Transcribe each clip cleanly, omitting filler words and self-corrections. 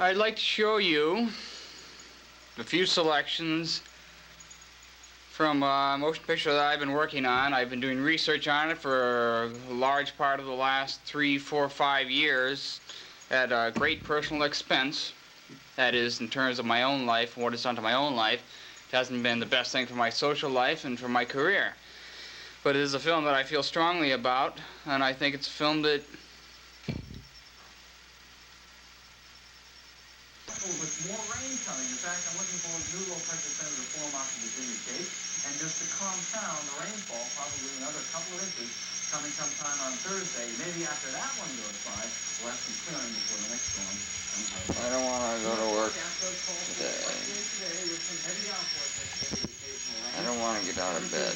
I'd like to show you a few selections from a motion picture that I've been working on. I've been doing research on it for a large part of the last 3, 4, 5 years at a great personal expense. That is, in terms of my own life and what it's done to my own life. It hasn't been the best thing for my social life and for my career. But it is a film that I feel strongly about, and I think it's a film that with more rain coming. In fact, I'm looking for a new low pressure center to form off the Virginia Cape. And just to compound the rainfall, probably another couple of inches coming sometime on Thursday. Maybe after that one goes by, we'll have some clearing before the next storm comes out. I don't want to go to work today. I don't want to get out of bed.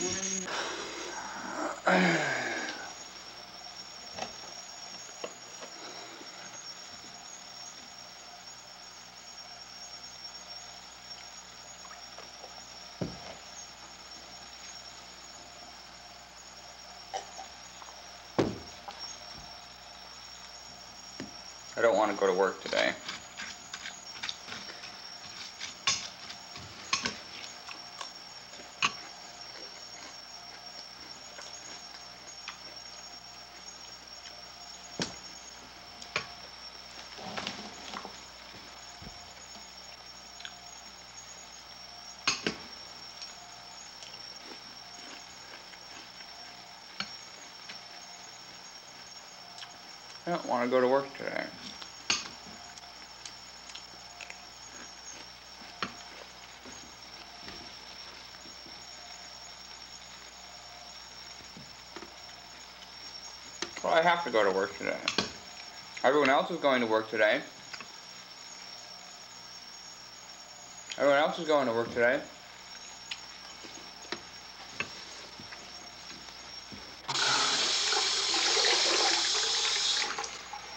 I don't want to go to work today. I don't want to go to work today. Well, I have to go to work today. Everyone else is going to work today. Everyone else is going to work today.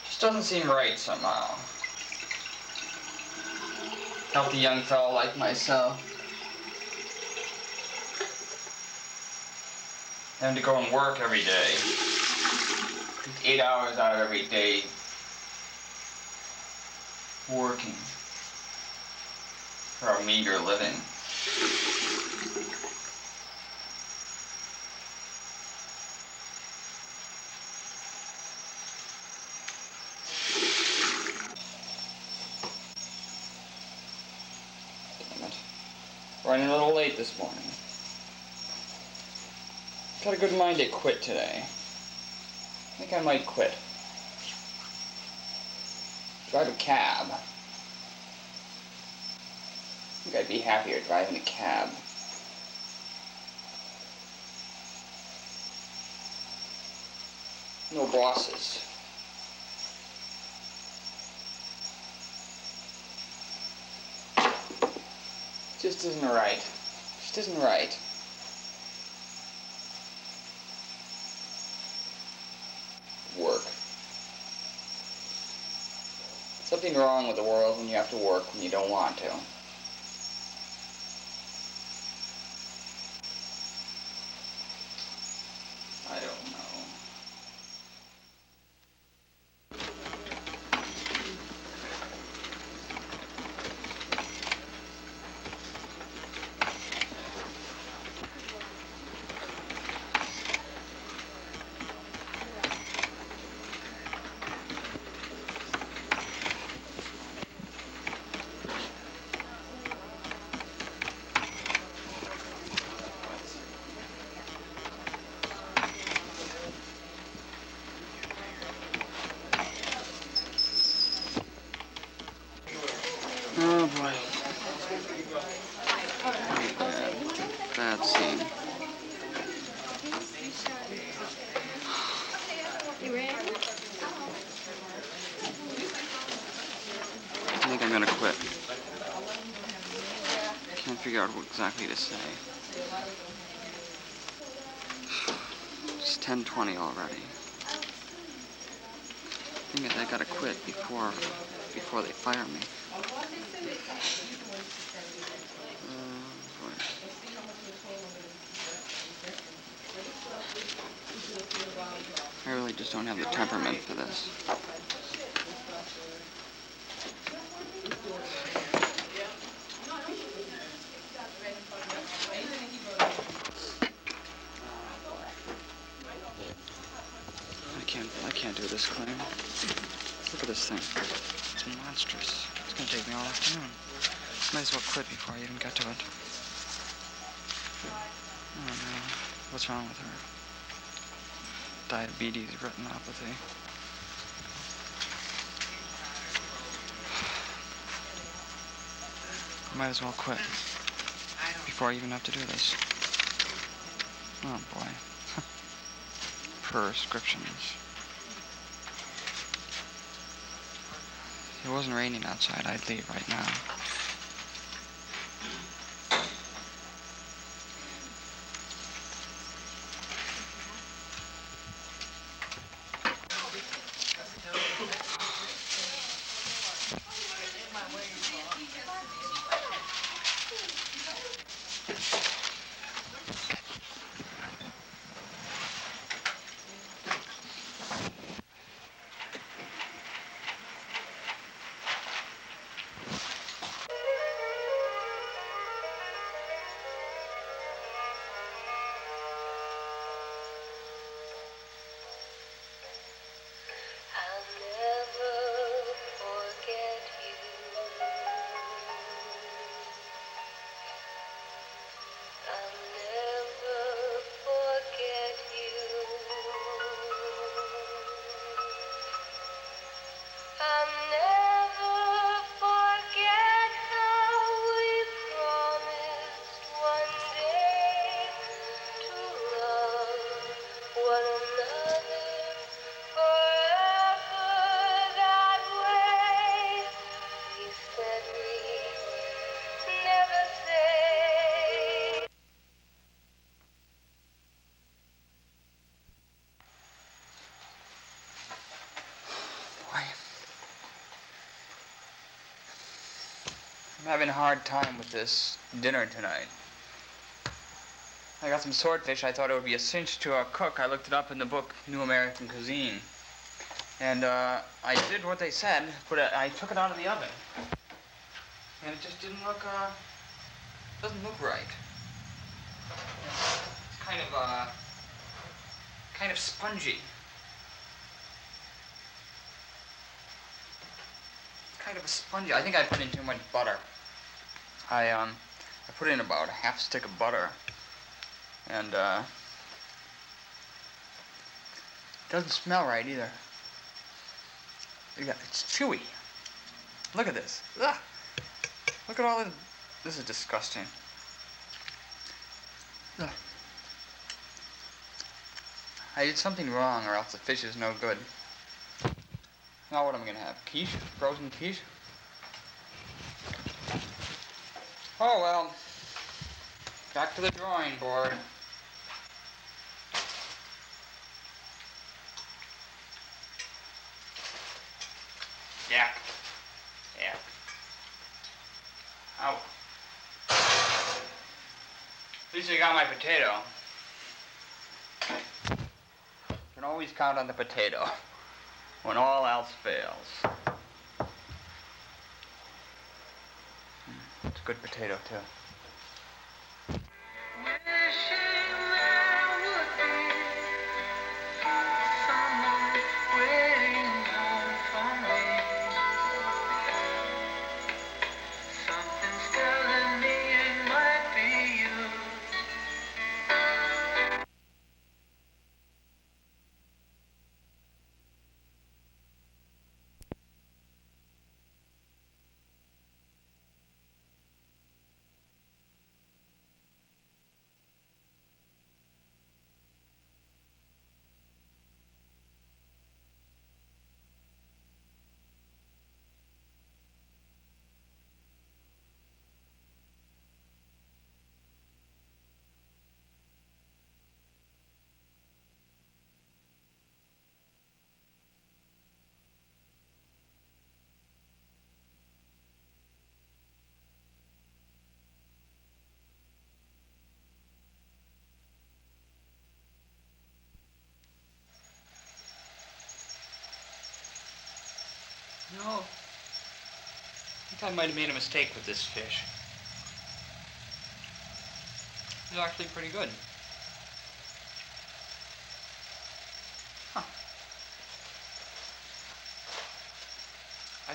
Just doesn't seem right somehow. Healthy young fellow like myself. Having to go and work every day. 8 hours out of every day working for a meager living. Damn it. Running a little late this morning. Got a good mind to quit today. I think I might quit. Drive a cab. I think I'd be happier driving a cab. No bosses. Just isn't right. Just isn't right. Work. Something wrong with the world when you have to work when you don't want to. I don't know. Oh boy. Bad scene. I think I'm gonna quit. Can't figure out what exactly to say. It's 10:20 already. I think I gotta quit before they fire me. I really just don't have the temperament for this. at this thing. It's monstrous. It's gonna take me all afternoon. Might as well quit before I even get to it. Oh no, what's wrong with her? Diabetes, retinopathy. Might as well quit before I even have to do this. Oh boy. Prescriptions. If it wasn't raining outside, I'd leave right now. I'm having a hard time with this dinner tonight. I got some swordfish. I thought it would be a cinch to cook. I looked it up in the book New American Cuisine. And I did what they said, but I took it out of the oven. And it just didn't look, doesn't look right. It's kind of spongy. Kind of a spongy. I think I put in too much butter. I put in about a half stick of butter, and it doesn't smell right either. Yeah, it's chewy. Look at this. Ugh. Look at all this. This is disgusting. Ugh. I did something wrong, or else the fish is no good. Now what am I gonna have? Quiche? Frozen quiche? Oh well. Back to the drawing board. Yeah. Yeah. Ow. At least I got my potato. Can always count on the potato when all else fails. It's a good potato, too. No. I think I might have made a mistake with this fish. It's actually pretty good. Huh.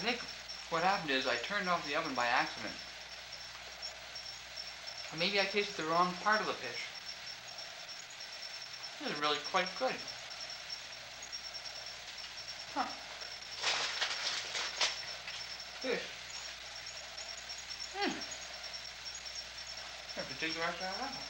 think what happened is I turned off the oven by accident. Or maybe I tasted the wrong part of the fish. This is really quite good. Huh. Fish. I have to dig the rest out of that one.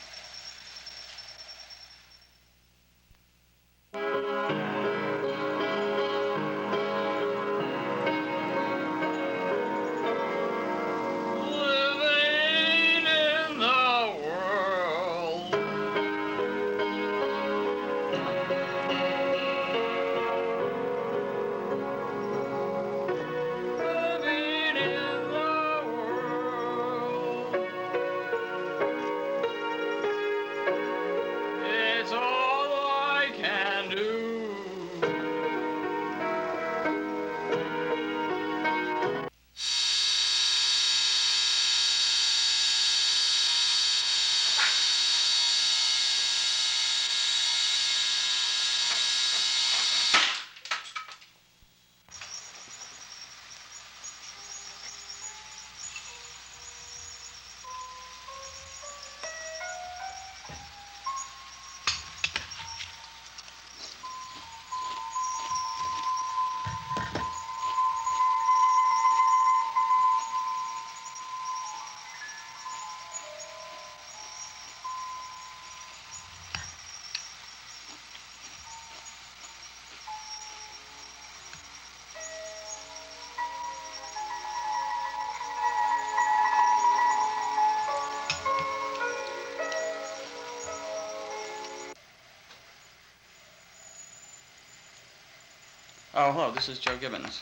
Oh, hello, this is Joe Gibbons.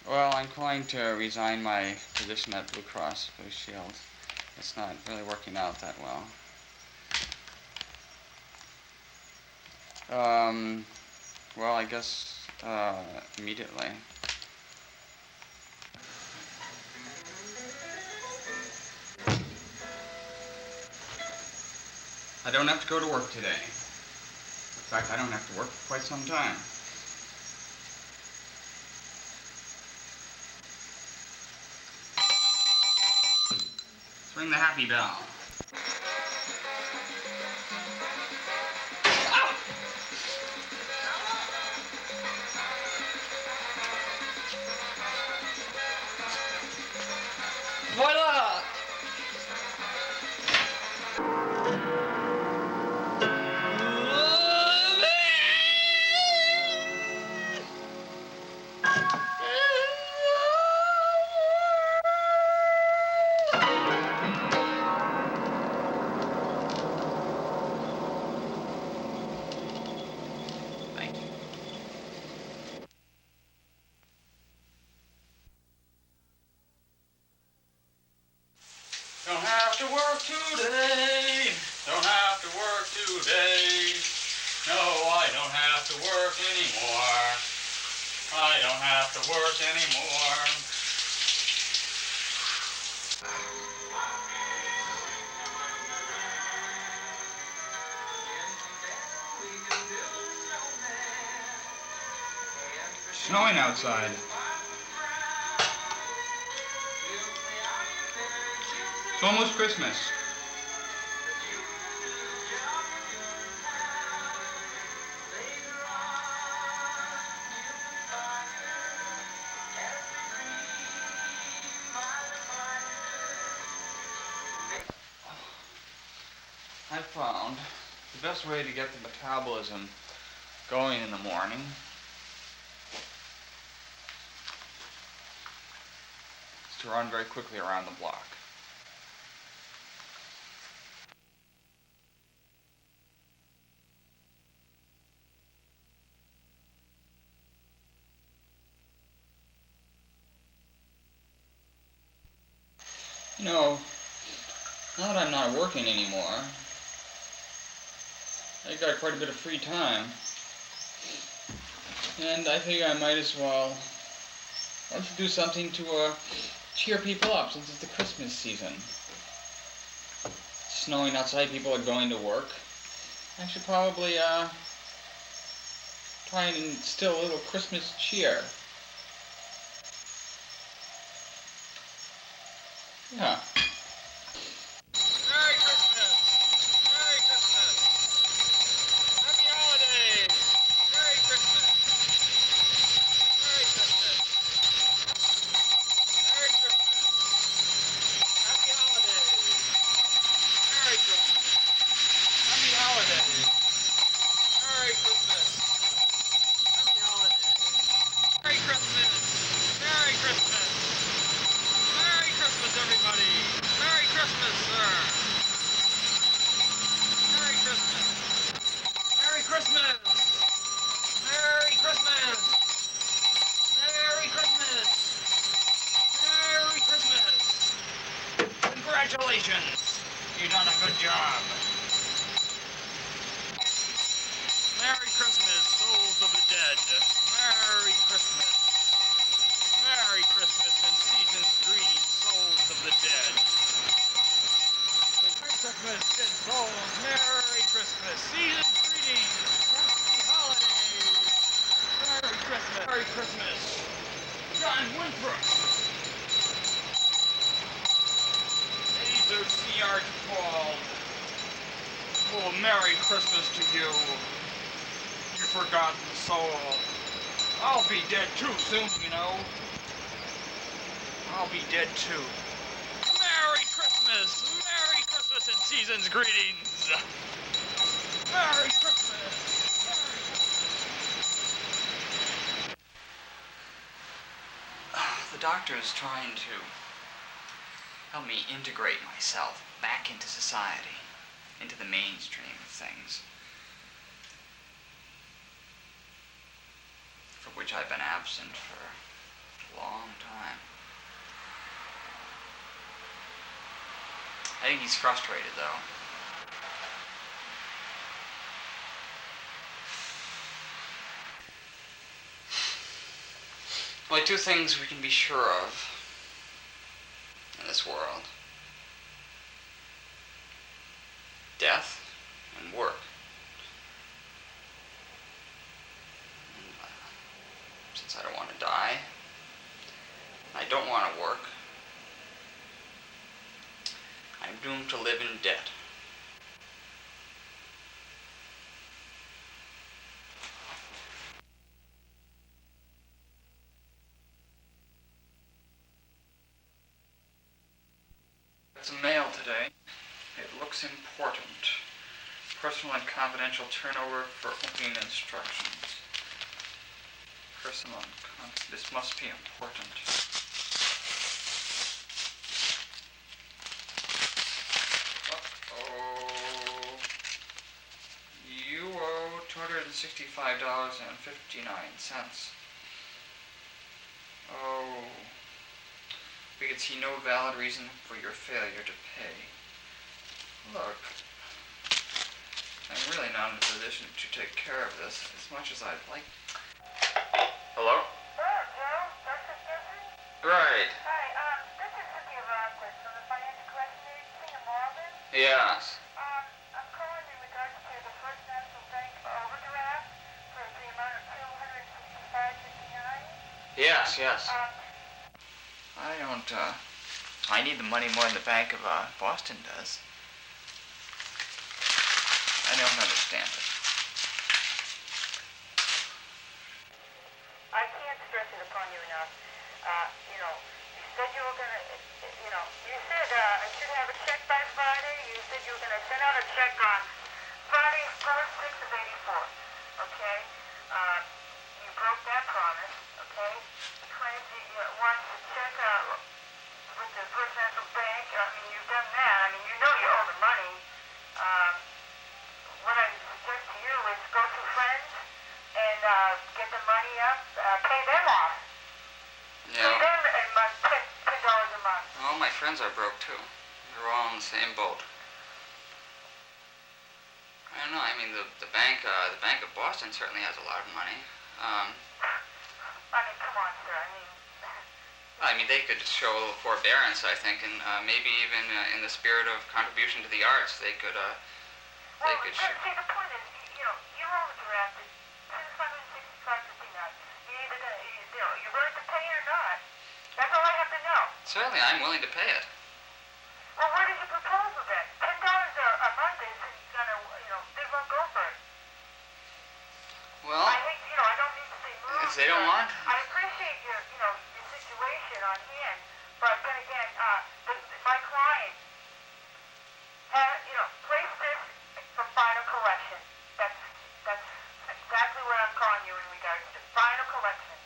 Well, I'm going to resign my position at Blue Cross Blue Shield. It's not really working out that well. Well, I guess, immediately. I don't have to go to work today. In fact, I don't have to work for quite some time. Let's ring the happy bell. Voila! Don't have to work today. Don't have to work today. No, I don't have to work anymore. I don't have to work anymore. Snowing outside. It's almost Christmas. I found the best way to get the metabolism going in the morning is to run very quickly around the block. You know, now that I'm not working anymore, I got quite a bit of free time. And I think I might as well do something to cheer people up since it's the Christmas season. It's snowing outside, people are going to work. I should probably try and instill a little Christmas cheer Yeah. Merry Christmas! Merry Christmas! Happy holidays! Merry Christmas! Merry Christmas! Merry Christmas! Happy holidays! Merry Christmas! Happy holidays! Merry Christmas! Happy holidays! Merry Christmas! Merry Christmas! Merry Christmas, everybody! Merry Christmas, sir! Merry Christmas! Merry Christmas! Merry Christmas! Merry Christmas! Merry Christmas! Congratulations! You've done a good job. Merry Christmas, souls of the dead. Merry Christmas. Merry Christmas and season's greetings, souls of the dead. Merry Christmas, dead souls. Merry Christmas. Season's greetings. Happy holidays. Merry Christmas. Merry Christmas. John Winthrop. Laser C.R. Paul. Oh, Merry Christmas to you. You forgotten soul. I'll be dead too soon, you know. I'll be dead too. Merry Christmas! Merry Christmas and season's greetings! Merry Christmas! Merry Christmas! The doctor is trying to help me integrate myself back into society, into the mainstream of things, for which I've been absent for a long time. I think he's frustrated, though. Only two things we can be sure of in this world: death and work. And, since I don't want to die, I don't want to work, I'm doomed to live in debt. It's a mail today. It looks important. Personal and confidential turnover for opening instructions. Personal and this must be important. Uh-oh. You owe $265.59. Oh. We could see no valid reason for your failure to pay. Look, I'm really not in a position to take care of this as much as I'd like. Hello? Hello, Joe. Dr. Gibbons? Right. Hi, this is Cynthia Rockwood from the Financial Collection Agency in Malden. Yes. I'm calling in regards to the First National Bank overdraft for the amount of $265.59. Yes. I need the money more than the Bank of Boston does. I don't understand it. I can't stress it upon you enough. You said you were going to, you said I should have a check by Friday. You said you were going to send out a check on Friday, 4/6 of 84. Okay? You broke that promise. Okay? You claimed you wanted to check with the First National Bank. I mean, you've done that. I mean, you know you owe the money. What I suggest to you is go to friends and get the money up, pay them off. Yeah. Pay them a month, $10 a month. All my friends are broke too. They're all in the same boat. I don't know. I mean, the bank of Boston certainly has a lot of money. I mean, come on, sir. I mean, they could show a little forbearance, I think, and maybe even in the spirit of contribution to the arts, they could show. See, the point is, you overdrafted $265.59. You're willing to pay it or not? That's all I have to know. Certainly, I'm willing to pay it. Well, what is your proposal then? $10 a month isn't gonna, they won't go for it. Well, I hate, I don't need to say move. if they don't want. I appreciate your situation on hand, but then again, my client has, placed this for final collection. That's exactly what I'm calling you in regards to final collection.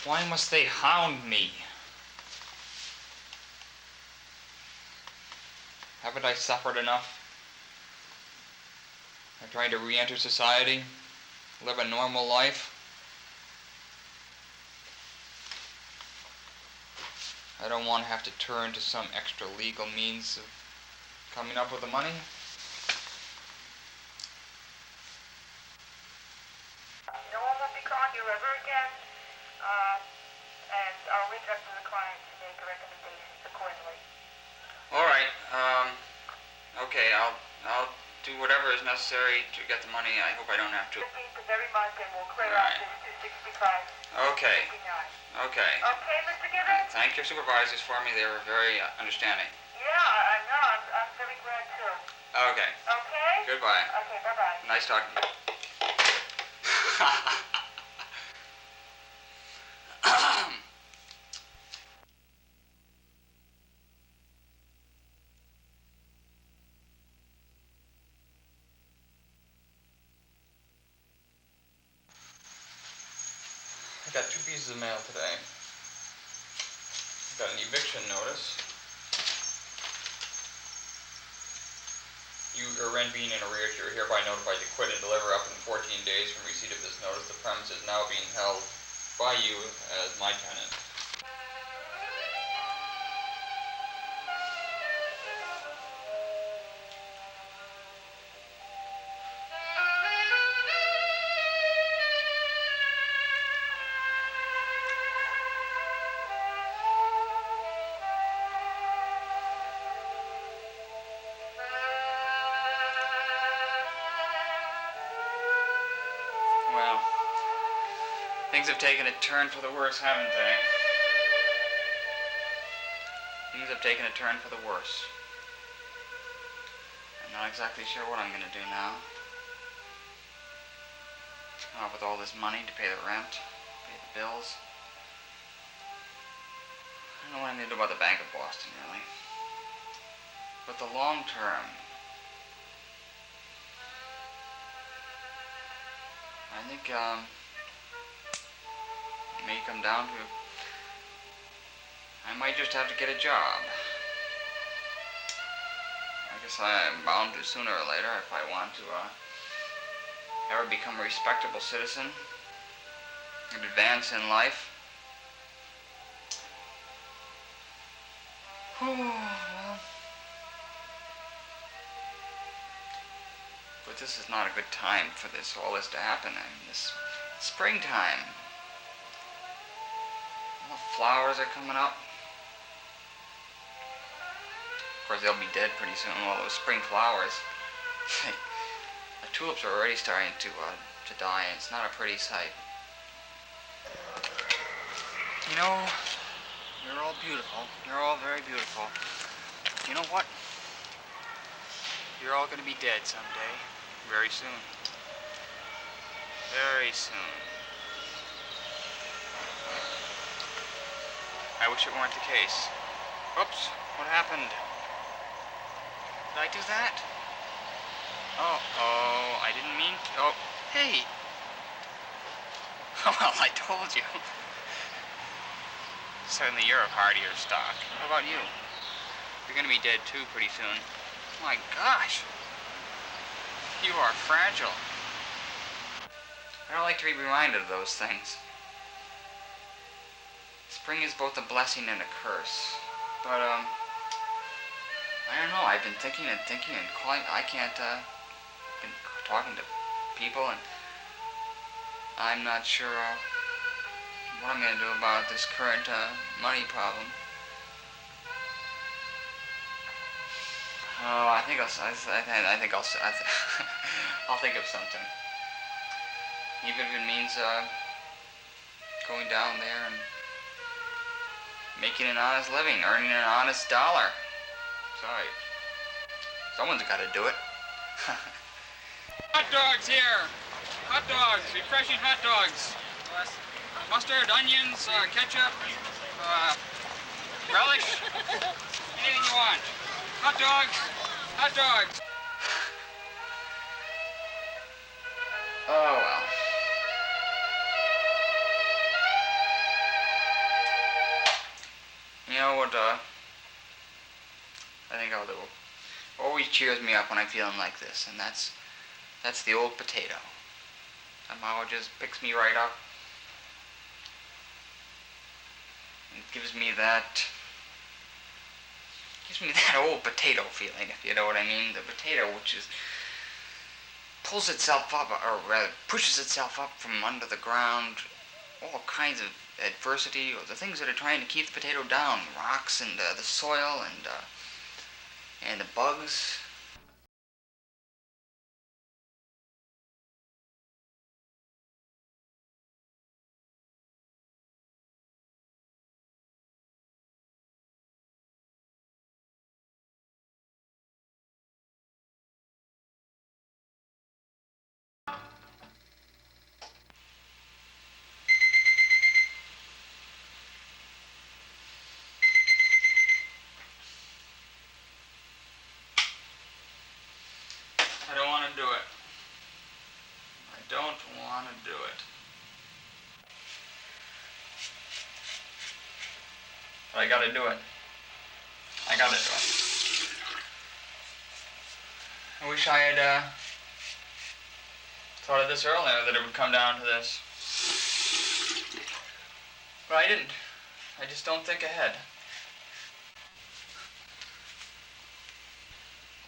Why must they hound me? Haven't I suffered enough? I'm trying to re-enter society, live a normal life. I don't want to have to turn to some extra legal means of coming up with the money. No one will be calling you ever again, and I'll leave it up to the client to make recommendations accordingly. All right. Okay. I'll do whatever is necessary to get the money. I hope I don't have to. 15th of every month, and we'll clear All out right. this 265. Okay. 59. Okay. Okay, Mr. Gibbons? Thank your supervisors for me. They were very understanding. Yeah, I know. I'm very glad too. Okay. Okay? Goodbye. Okay, bye-bye. Nice talking to you. I got 2 pieces of mail today. Got an eviction notice. You or rent being in arrears, you are hereby notified to quit and deliver up in 14 days from receipt of this notice. The premise is now being held by you as my tenant. Well, things have taken a turn for the worse, haven't they? Things have taken a turn for the worse. I'm not exactly sure what I'm going to do now. With all this money to pay the rent, pay the bills. I don't know what I'm going to do about the Bank of Boston, really. But the long term, I think it may come down to I might just have to get a job. I guess I'm bound to sooner or later if I want to ever become a respectable citizen and advance in life. Well. But this is not a good time for all this to happen. I mean, this springtime. All the flowers are coming up. Of course, they'll be dead pretty soon. All those spring flowers. The tulips are already starting to die, and it's not a pretty sight. You know, you're all beautiful. You're all very beautiful. You know what? You're all going to be dead someday. Very soon. Very soon. I wish it weren't the case. Oops, what happened? Did I do that? Oh, I didn't mean to. Oh, hey! Well, I told you. Certainly you're of hardier stock. How about you? You're gonna be dead too pretty soon. My gosh! You are fragile. I don't like to be reminded of those things. Spring is both a blessing and a curse. But, I don't know. I've been thinking and calling. I can't, been talking to people, and I'm not sure what I'm going to do about this current money problem. Oh, I think I'll think of something. Even if it means going down there and making an honest living, earning an honest dollar. Sorry. Someone's got to do it. Hot dogs here. Hot dogs. Refreshing hot dogs. Mustard, onions, ketchup, relish. Anything you want. Hot dogs. Hot dogs. Oh, well. You know what, I think I'll do. Always cheers me up when I'm feeling like this, and that's the old potato. Somehow it just picks me right up. It gives me that old potato feeling, if you know what I mean. The potato which is pulls itself up, or rather pushes itself up from under the ground, all kinds of adversity, or the things that are trying to keep the potato down, rocks and the soil and the bugs. I don't want to do it. I don't want to do it. But I gotta do it. I gotta do it. I wish I had thought of this earlier, that it would come down to this. But I didn't. I just don't think ahead.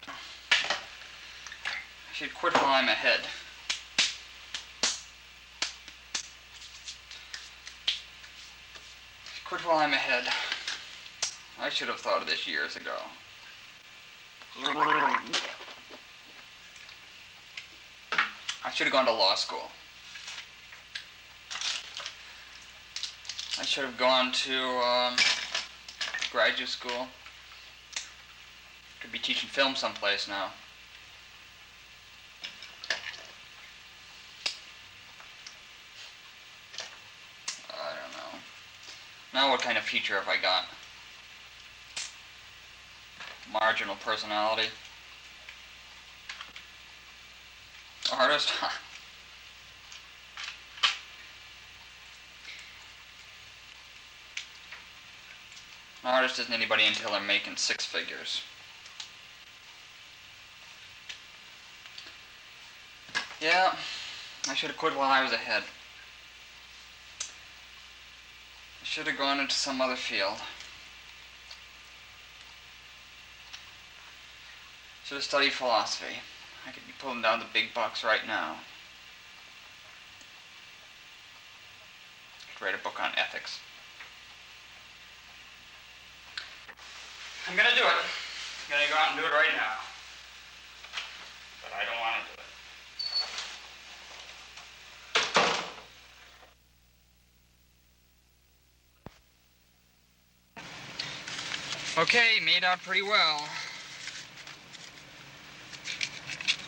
I should quit while I'm ahead. Quit while I'm ahead. I should have thought of this years ago. I should have gone to law school. I should have gone to graduate school. Could be teaching film someplace now. I don't know. Now what kind of future have I got? Marginal personality. Artist? An artist isn't anybody until they're making six figures. Yeah, I should have quit while I was ahead. I should have gone into some other field. Should have studied philosophy. I could be pulling down the big bucks right now. Could write a book on ethics. I'm gonna do it. I'm gonna go out and do it right now. But I don't want to do it. Okay, made out pretty well.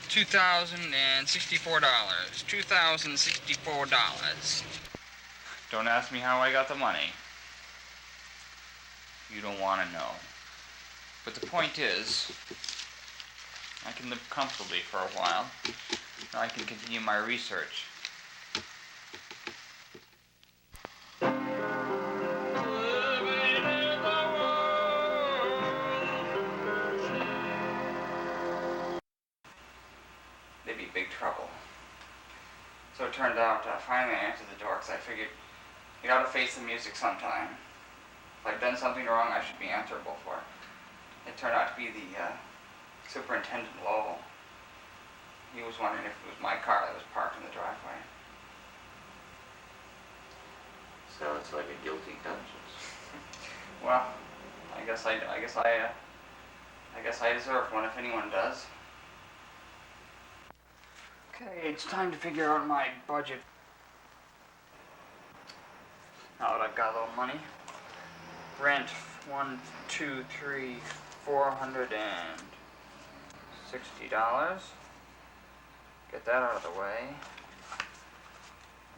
$2,064. $2,064. Don't ask me how I got the money. You don't want to know. But the point is, I can live comfortably for a while. And I can continue my research. They'd be big trouble. So it turned out, finally I answered the door, because I figured, you gotta face the music sometime. If I've done something wrong, I should be answerable for it. It turned out to be the Superintendent Lowell. He was wondering if it was my car that was parked in the driveway. So it's like a guilty conscience. Well, I guess I deserve one if anyone does. Okay, it's time to figure out my budget. Now that I've got a little money. Rent, $460. Get that out of the way.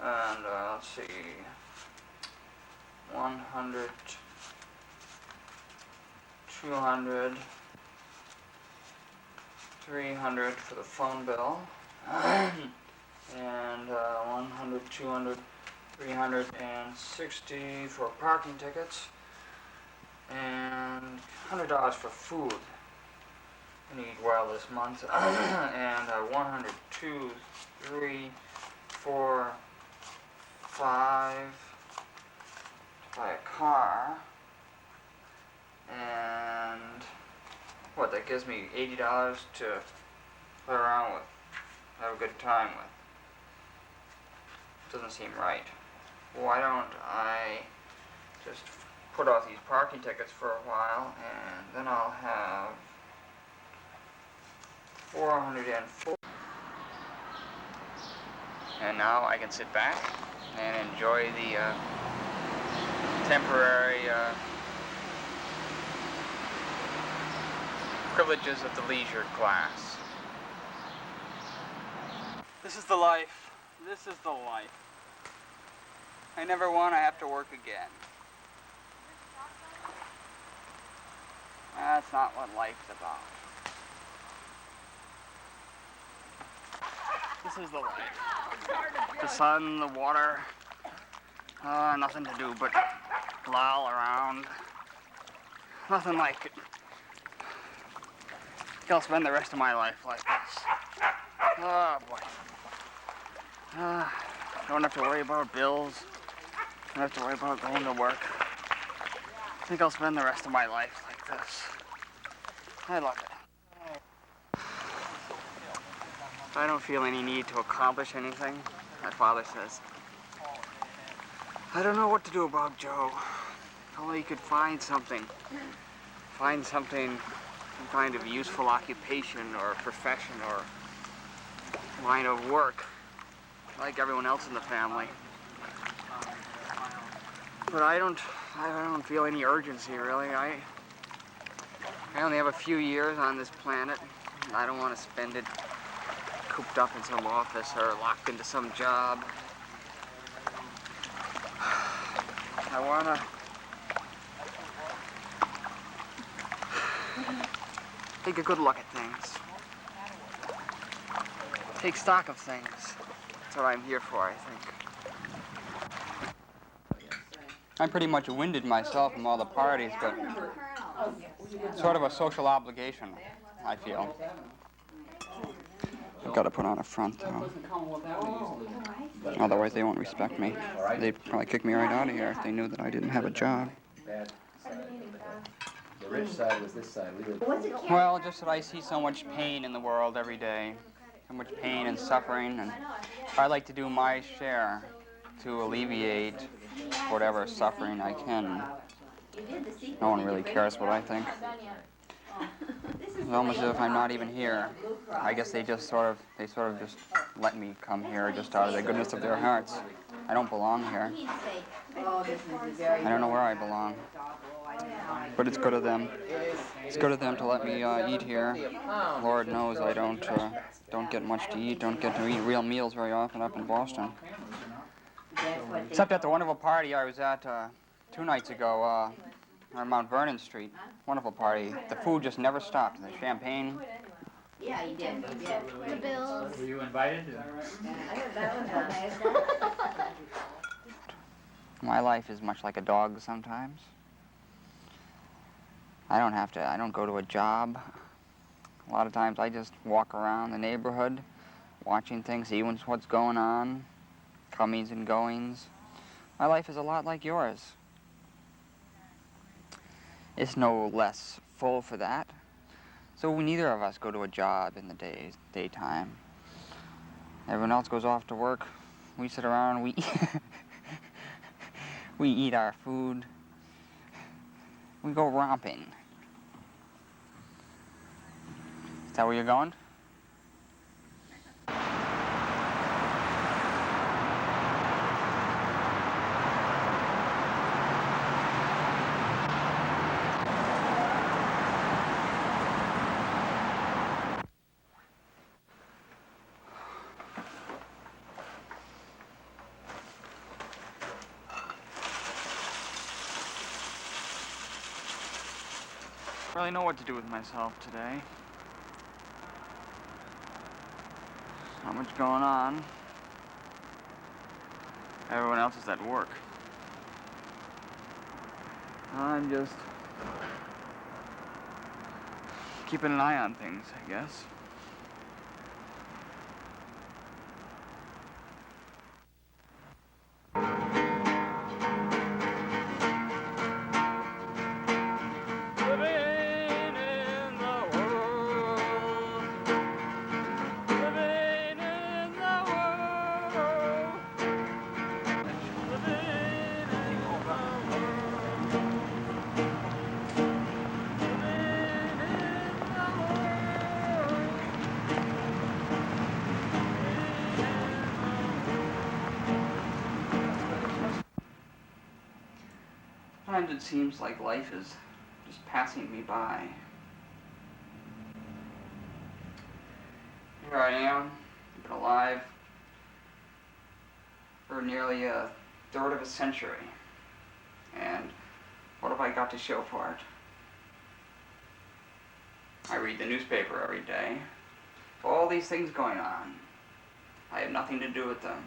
And let's see, 100, 200, 300 for the phone bill, and 100, 200, 360 for parking tickets, and $100 for food. I need well this month, and 100, 2, 3, 4, 5 to buy a car, and what, that gives me $80 to play around with, have a good time with. Doesn't seem right. Why don't I just put off these parking tickets for a while, and then I'll have 404. And now I can sit back and enjoy the temporary privileges of the leisure class. This is the life. This is the life. I never want to have to work again. That's not what life's about. This is the life. The sun, the water, nothing to do but loll around. Nothing like it. I think I'll spend the rest of my life like this. Oh boy. Don't have to worry about bills. Don't have to worry about going to work. I think I'll spend the rest of my life like this. I love it. I don't feel any need to accomplish anything, my father says. I don't know what to do about Joe. If only he could find something. Some kind of useful occupation or profession or line of work, like everyone else in the family. But I don't feel any urgency, really. I only have a few years on this planet. I don't want to spend it cooped up in some office or locked into some job. I want to take a good look at things. Take stock of things. That's what I'm here for, I think. I'm pretty much winded myself from all the parties, but sort of a social obligation, I feel. I've got to put on a front, though. Otherwise, they won't respect me. They'd probably kick me right out of here if they knew that I didn't have a job. The rich side was this side. Well, just that I see so much pain in the world every day. So much pain and suffering, and I'd like to do my share to alleviate whatever suffering I can. No one really cares what I think. It's almost as if I'm not even here. I guess they sort of just let me come here just out of the goodness of their hearts. I don't belong here. I don't know where I belong. But it's good of them. It's good of them to let me eat here. Lord knows I don't get much to eat. Don't get to eat real meals very often up in Boston. Except at the wonderful party I was at 2 nights ago on Mount Vernon Street. Wonderful party. The food just never stopped. The champagne. Yeah, he did. The bills. Were you invited? My life is much like a dog sometimes. I don't go to a job. A lot of times I just walk around the neighborhood, watching things, seeing what's going on, comings and goings. My life is a lot like yours. It's no less full for that. So neither of us go to a job in the daytime. Everyone else goes off to work. We sit around, we eat our food. We go romping. Is that where you're going? don't really know what to do with myself today. Not much going on. Everyone else is at work. I'm just keeping an eye on things, I guess. Sometimes it seems like life is just passing me by. Here I am, I've been alive for nearly a third of a century. And what have I got to show for it? I read the newspaper every day. All these things going on. I have nothing to do with them.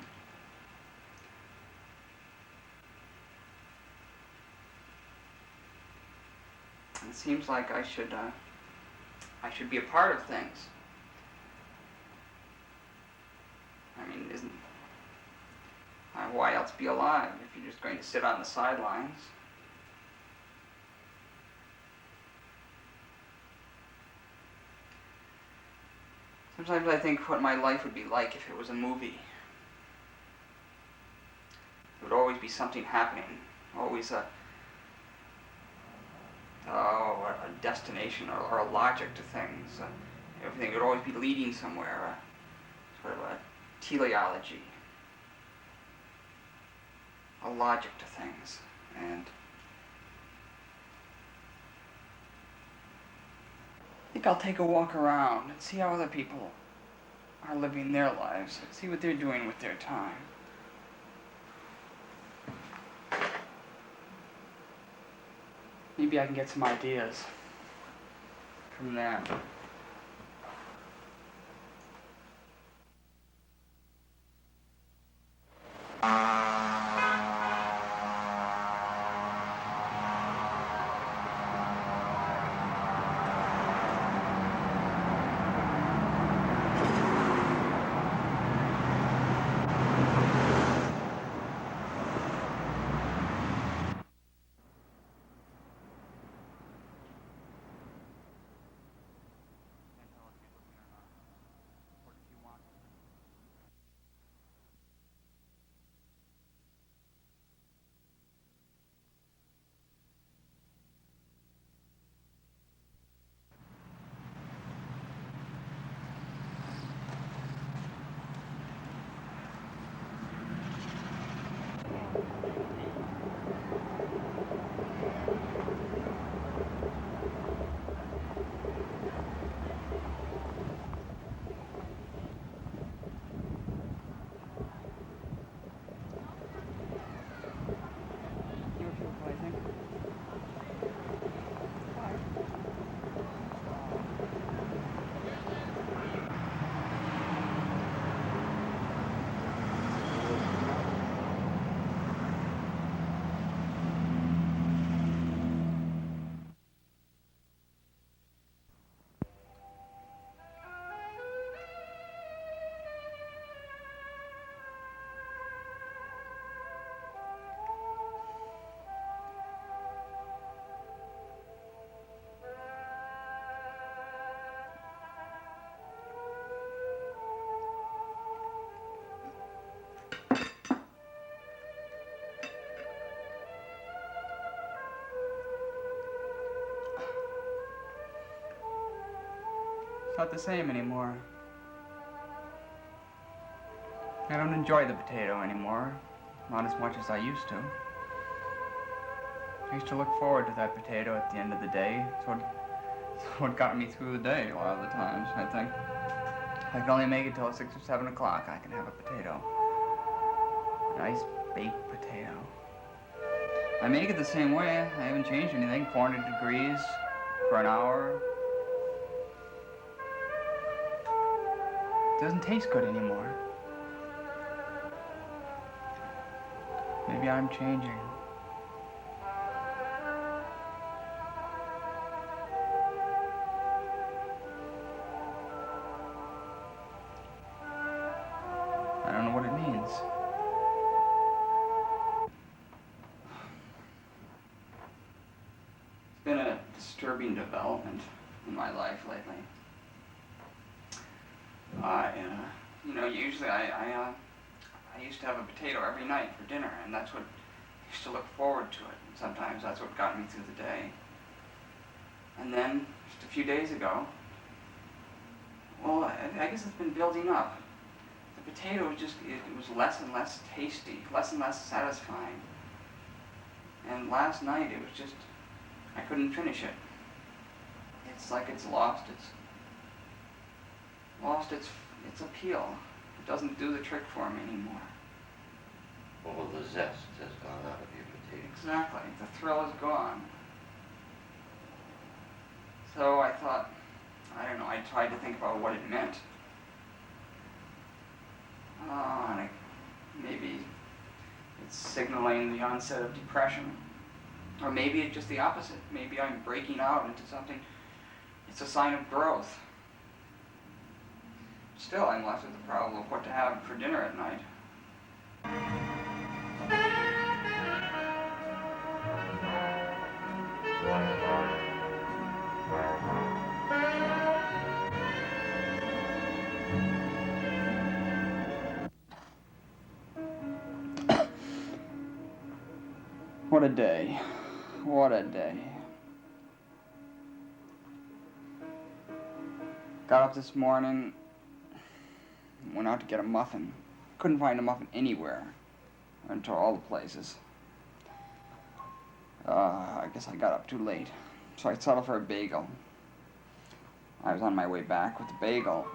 It seems like I should be a part of things. I mean, why else be alive if you're just going to sit on the sidelines? Sometimes I think what my life would be like if it was a movie. There would always be something happening, always a destination or a logic to things. Everything would always be leading somewhere, sort of a teleology, a logic to things. And I think I'll take a walk around and see how other people are living their lives, see what they're doing with their time. Maybe I can get some ideas from them. Not the same anymore. I don't enjoy the potato anymore, not as much as I used to. I used to look forward to that potato at the end of the day. It's what got me through the day a lot of the times, I think. I can only make it till 6 or 7 o'clock. I can have a potato. A nice baked potato. I make it the same way. I haven't changed anything. 400 degrees, for an hour. It doesn't taste good anymore. Maybe I'm changing. I don't know what it means. It's been a disturbing development in my life lately. Usually I used to have a potato every night for dinner, and that's what I used to look forward to it. And sometimes that's what got me through the day. And then, just a few days ago, well, I guess it's been building up. The potato was it was less and less tasty, less and less satisfying. And last night it was just, I couldn't finish it. It's like it's lost its appeal. It doesn't do the trick for me anymore. Well, the zest has gone out of your potato. Exactly. The thrill is gone. So I thought, I tried to think about what it meant. Maybe it's signaling the onset of depression. Or maybe it's just the opposite. Maybe I'm breaking out into something. It's a sign of growth. Still, I'm left with the problem of what to have for dinner at night. What a day. What a day. Got up this morning, went out to get a muffin. Couldn't find a muffin anywhere. Went to all the places. I guess I got up too late, so I settled for a bagel. I was on my way back with the bagel,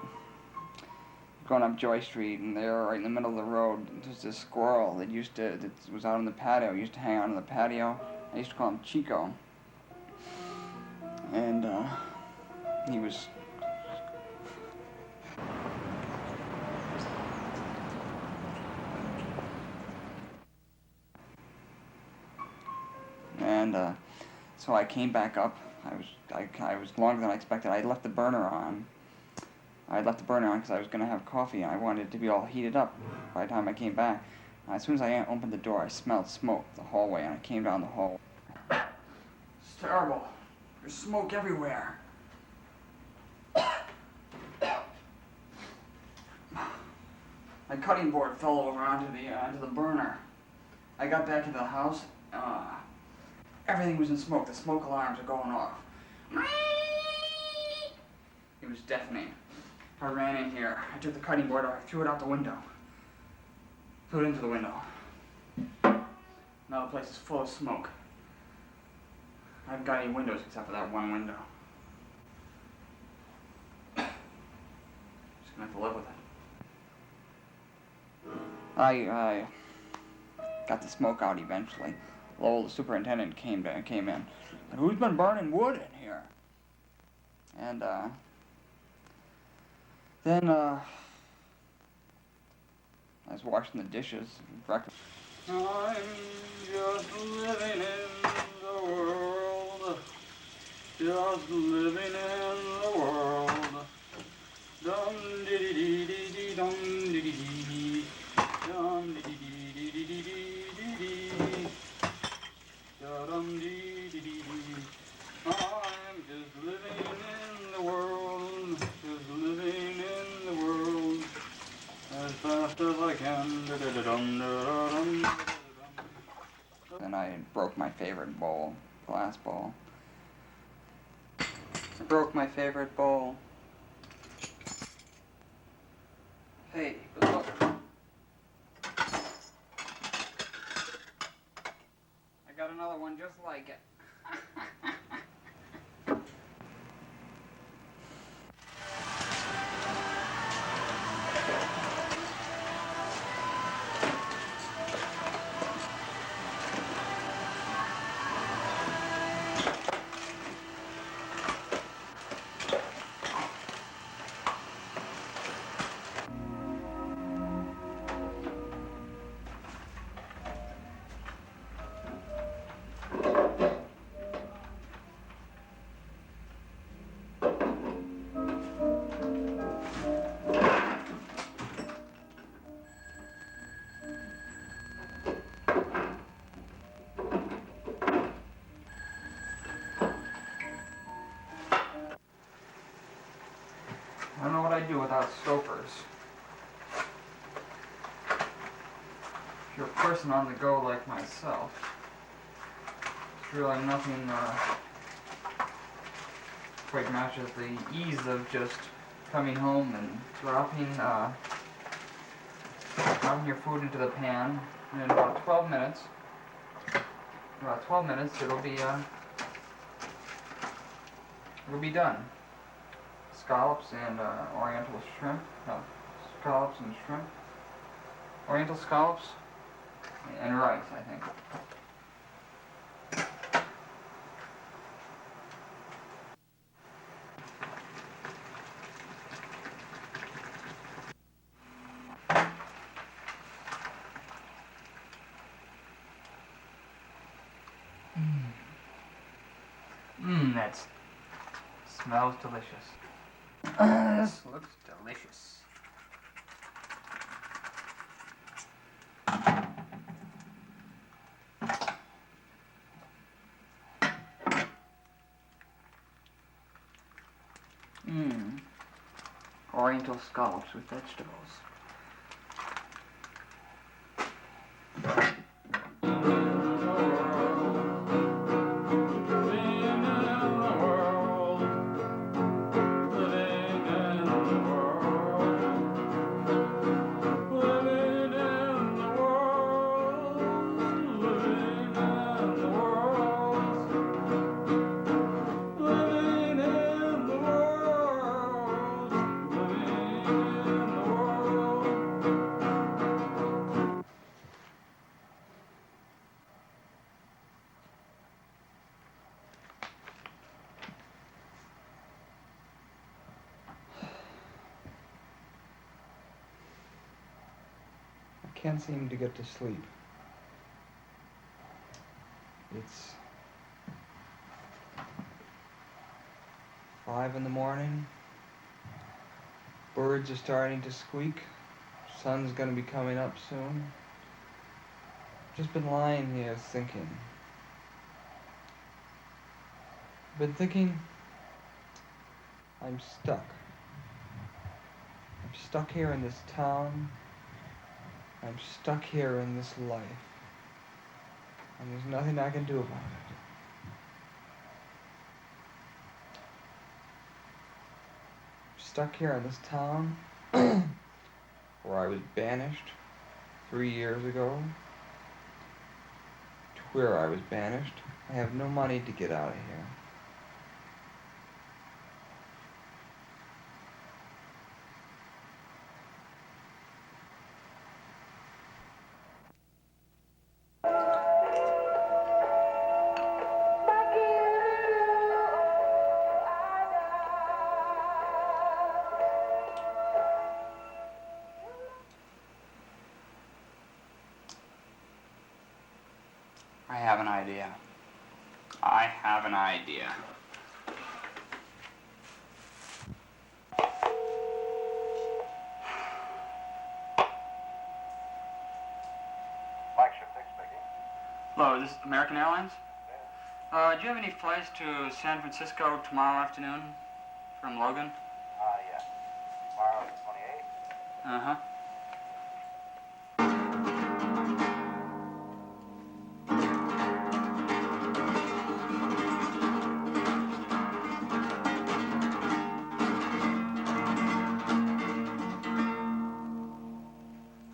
going up Joy Street, and there, right in the middle of the road, there's this squirrel that was out on the patio. Used to hang out on the patio. I used to call him Chico. And he was so I came back up. I was longer than I expected. I left the burner on. Because I was going to have coffee, and I wanted it to be all heated up by the time I came back. As soon as I opened the door, I smelled smoke the hallway, and I came down the hall. It's terrible. There's smoke everywhere. My cutting board fell over onto the burner. I got back into the house. Everything was in smoke. The smoke alarms are going off. It was deafening. I ran in here. I took the cutting board. I threw it out the window. Threw it into the window. Now the place is full of smoke. I haven't got any windows except for that one window. Just gonna have to live with it. I got the smoke out eventually. Lowell, the superintendent, came in. And who's been burning wood in here? And then I was washing the dishes. Breakfast. I'm just living in the world. Just living in the world. Dum dee dee dee dee dee dum dee dee dee. Dum dee dee dee dee dee dee dee. Dum dee dee dee dee. I'm just living in the world. Just living in the world. As fast as I can. Then I broke my favorite bowl, glass bowl. I broke my favorite bowl. Hey, look. I got another one just like it. I don't know what I'd do without stokers. If you're a person on the go like myself, there's really nothing quite matches the ease of just coming home and dropping your food into the pan, and in about 12 minutes, it'll be done. Scallops and oriental shrimp, scallops and shrimp, oriental scallops and rice, I think. That smells delicious. This looks delicious. Oriental scallops with vegetables. Can't seem to get to sleep. It's 5 in the morning. Birds are starting to squeak. Sun's gonna be coming up soon. Just been lying here thinking. Been thinking I'm stuck. I'm stuck here in this town. I'm stuck here in this life, and there's nothing I can do about it. I'm stuck here in this town where I was banished 3 years ago, to where I was banished. I have no money to get out of here. I have an idea. I have an idea. Flagship Dick speaking. Hello, is this American Airlines? Do you have any flights to San Francisco tomorrow afternoon from Logan? Yeah. Tomorrow, 28th. Uh-huh.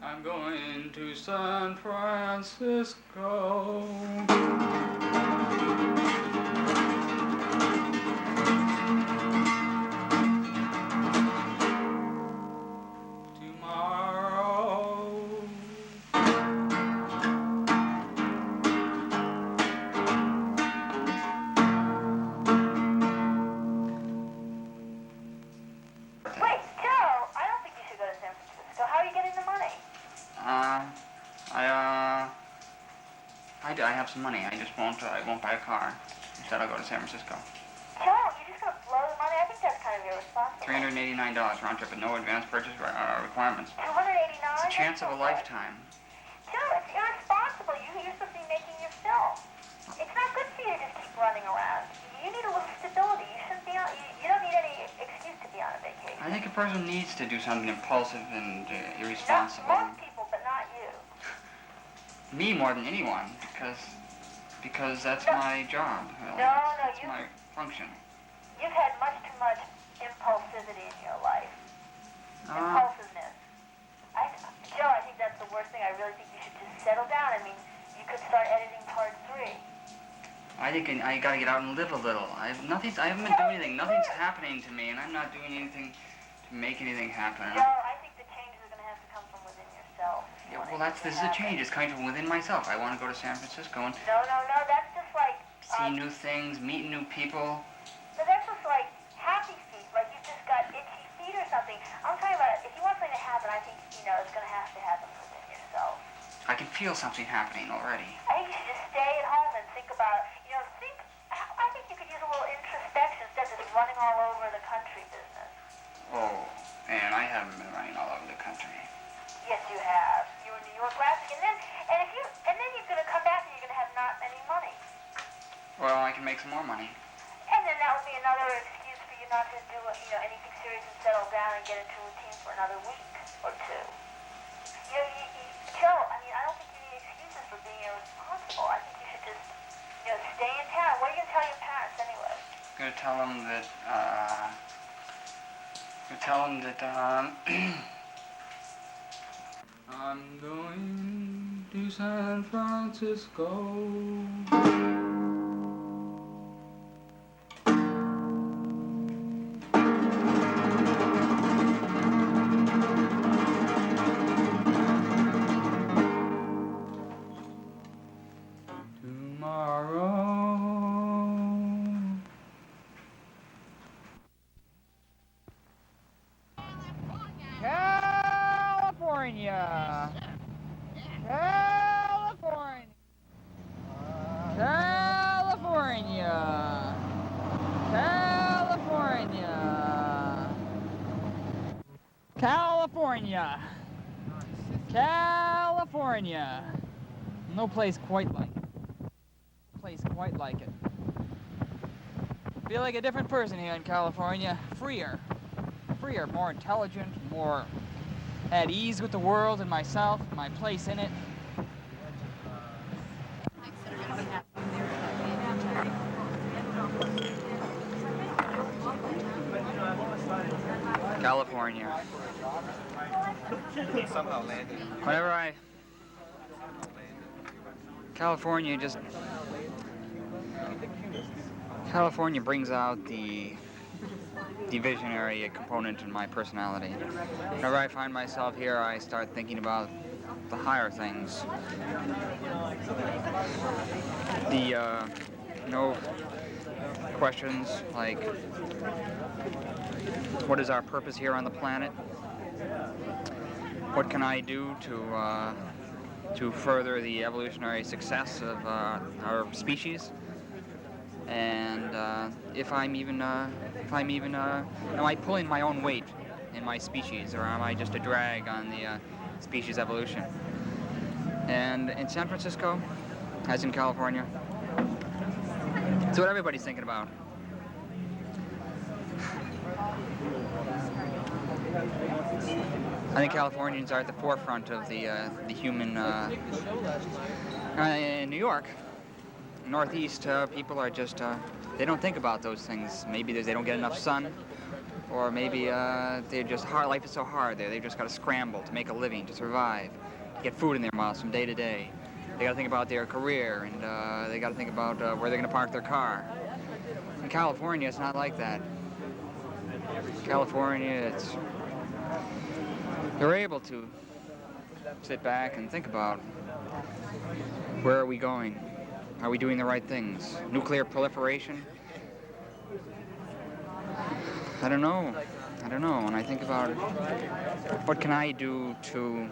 I'm going to San Francisco. Tomorrow. Wait, Joe, I don't think you should go to San Francisco. How are you getting the money? I have some money. I won't buy a car. Instead, I'll go to San Francisco. Joe, you're just going to blow the money? I think that's kind of irresponsible. $389 round trip with no advance purchase requirements. $289? It's a chance of a lifetime. Joe, it's irresponsible. You're supposed to be making your film. It's not good for you to just keep running around. You need a little stability. You shouldn't be on. You don't need any excuse to be on a vacation. I I think a person needs to do something impulsive and irresponsible. Most people, but not you. Me more than anyone, because that's my job. Really. That's my function. You've had much too much impulsivity in your life. Impulsiveness. Joe, I think that's the worst thing. I really think you should just settle down. I mean, you could start editing part 3. I think I gotta get out and live a little. I haven't been doing anything. Nothing's happening to me, and I'm not doing anything to make anything happen. Joe, I think the changes are going to have to come from within yourself. Yeah, well, this is a change. It's coming from within myself. I want to go to San Francisco and No, that's just like... see new things, meet new people. So that's just like happy feet, like you've just got itchy feet or something. I'm talking about, if you want something to happen, I think, it's going to happen within yourself. I can feel something happening already. I think you should just stay at home and think about, I think you could use a little introspection instead of just running all over the country business. Oh, and I haven't been running all over the country. Yes, you have. You were in New York last week, and then you're going to come back and you're going to have not any money. Well, I can make some more money. And then that would be another excuse for you not to do anything serious and settle down and get into routine for another week or 2. Joe, I mean, I don't think you need excuses for being irresponsible. I think you should just, stay in town. What are you going to tell your parents anyway? I'm gonna tell them that, I'm going to San Francisco. California. No place quite like it. Feel like a different person here in California. Freer, more intelligent, more at ease with the world and myself, my place in it. California. Somehow landed. California brings out the visionary component in my personality. Whenever I find myself here, I start thinking about the higher things. Questions like, what is our purpose here on the planet? What can I do to further the evolutionary success of our species? And am I pulling my own weight in my species, or am I just a drag on the species evolution? And in San Francisco, as in California, it's what everybody's thinking about. I think Californians are at the forefront of the human. In New York, Northeast, people are just they don't think about those things. Maybe they don't get enough sun, or maybe they're just hard. Life is so hard there. They've just got to scramble to make a living, to survive, to get food in their mouths from day to day. They got to think about their career, and they got to think about where they're going to park their car. In California, it's not like that. California, they're able to sit back and think about, where are we going? Are we doing the right things? Nuclear proliferation? I don't know. When I think about what can I do to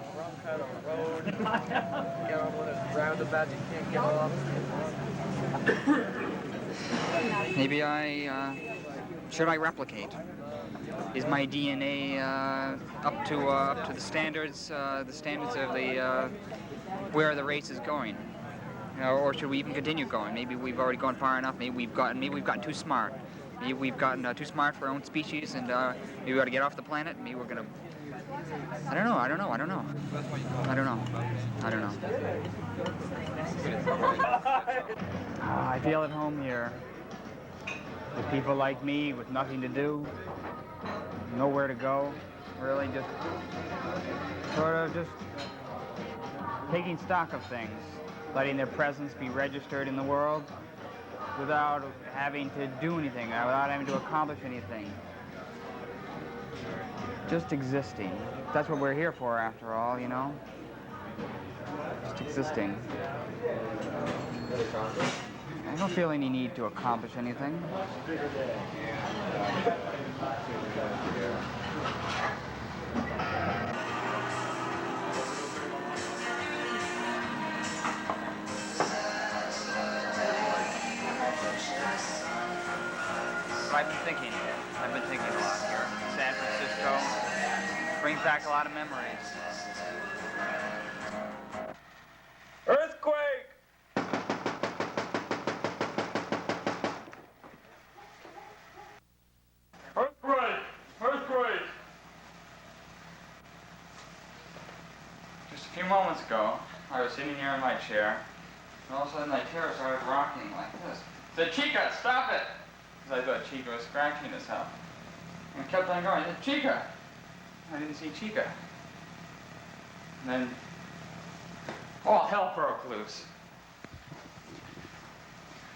maybe should I replicate? Is my DNA up to the standards of the where the race is going? Or should we even continue going? Maybe we've already gone far enough. Maybe we've gotten too smart. Maybe we've gotten too smart for our own species, and maybe we ought to get off the planet. Maybe we're gonna. I don't know. I feel at home here. With people like me, with nothing to do, nowhere to go. Really, just sort of just taking stock of things, letting their presence be registered in the world without having to do anything, without having to accomplish anything. Just existing. That's what we're here for, after all, you know? Just existing. I don't feel any need to accomplish anything. I've been thinking a lot here. San Francisco brings back a lot of memories. Earthquake! Earthquake! Earthquake! Just a few moments ago, I was sitting here in my chair, and all of a sudden my chair started rocking like this. I said, Chica, stop it! Because I thought Chica was scratching herself. And I kept on going, I said, Chica! I didn't see Chica. And then, all hell broke loose.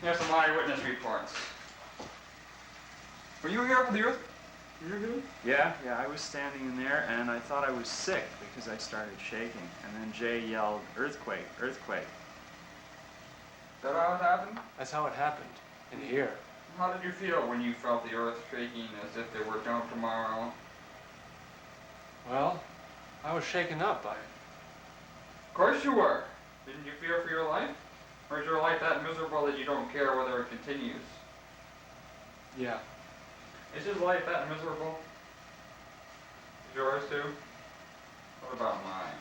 Here's some eyewitness reports. Were you here for the earth? Yeah, I was standing in there and I thought I was sick because I started shaking. And then Jay yelled, earthquake, earthquake. Is that how it happened? That's how it happened, in here. How did you feel when you felt the earth shaking as if there were no tomorrow? Well, I was shaken up by it. Of course you were. Didn't you fear for your life? Or is your life that miserable that you don't care whether it continues? Yeah. Is his life that miserable? Is yours too? What about mine?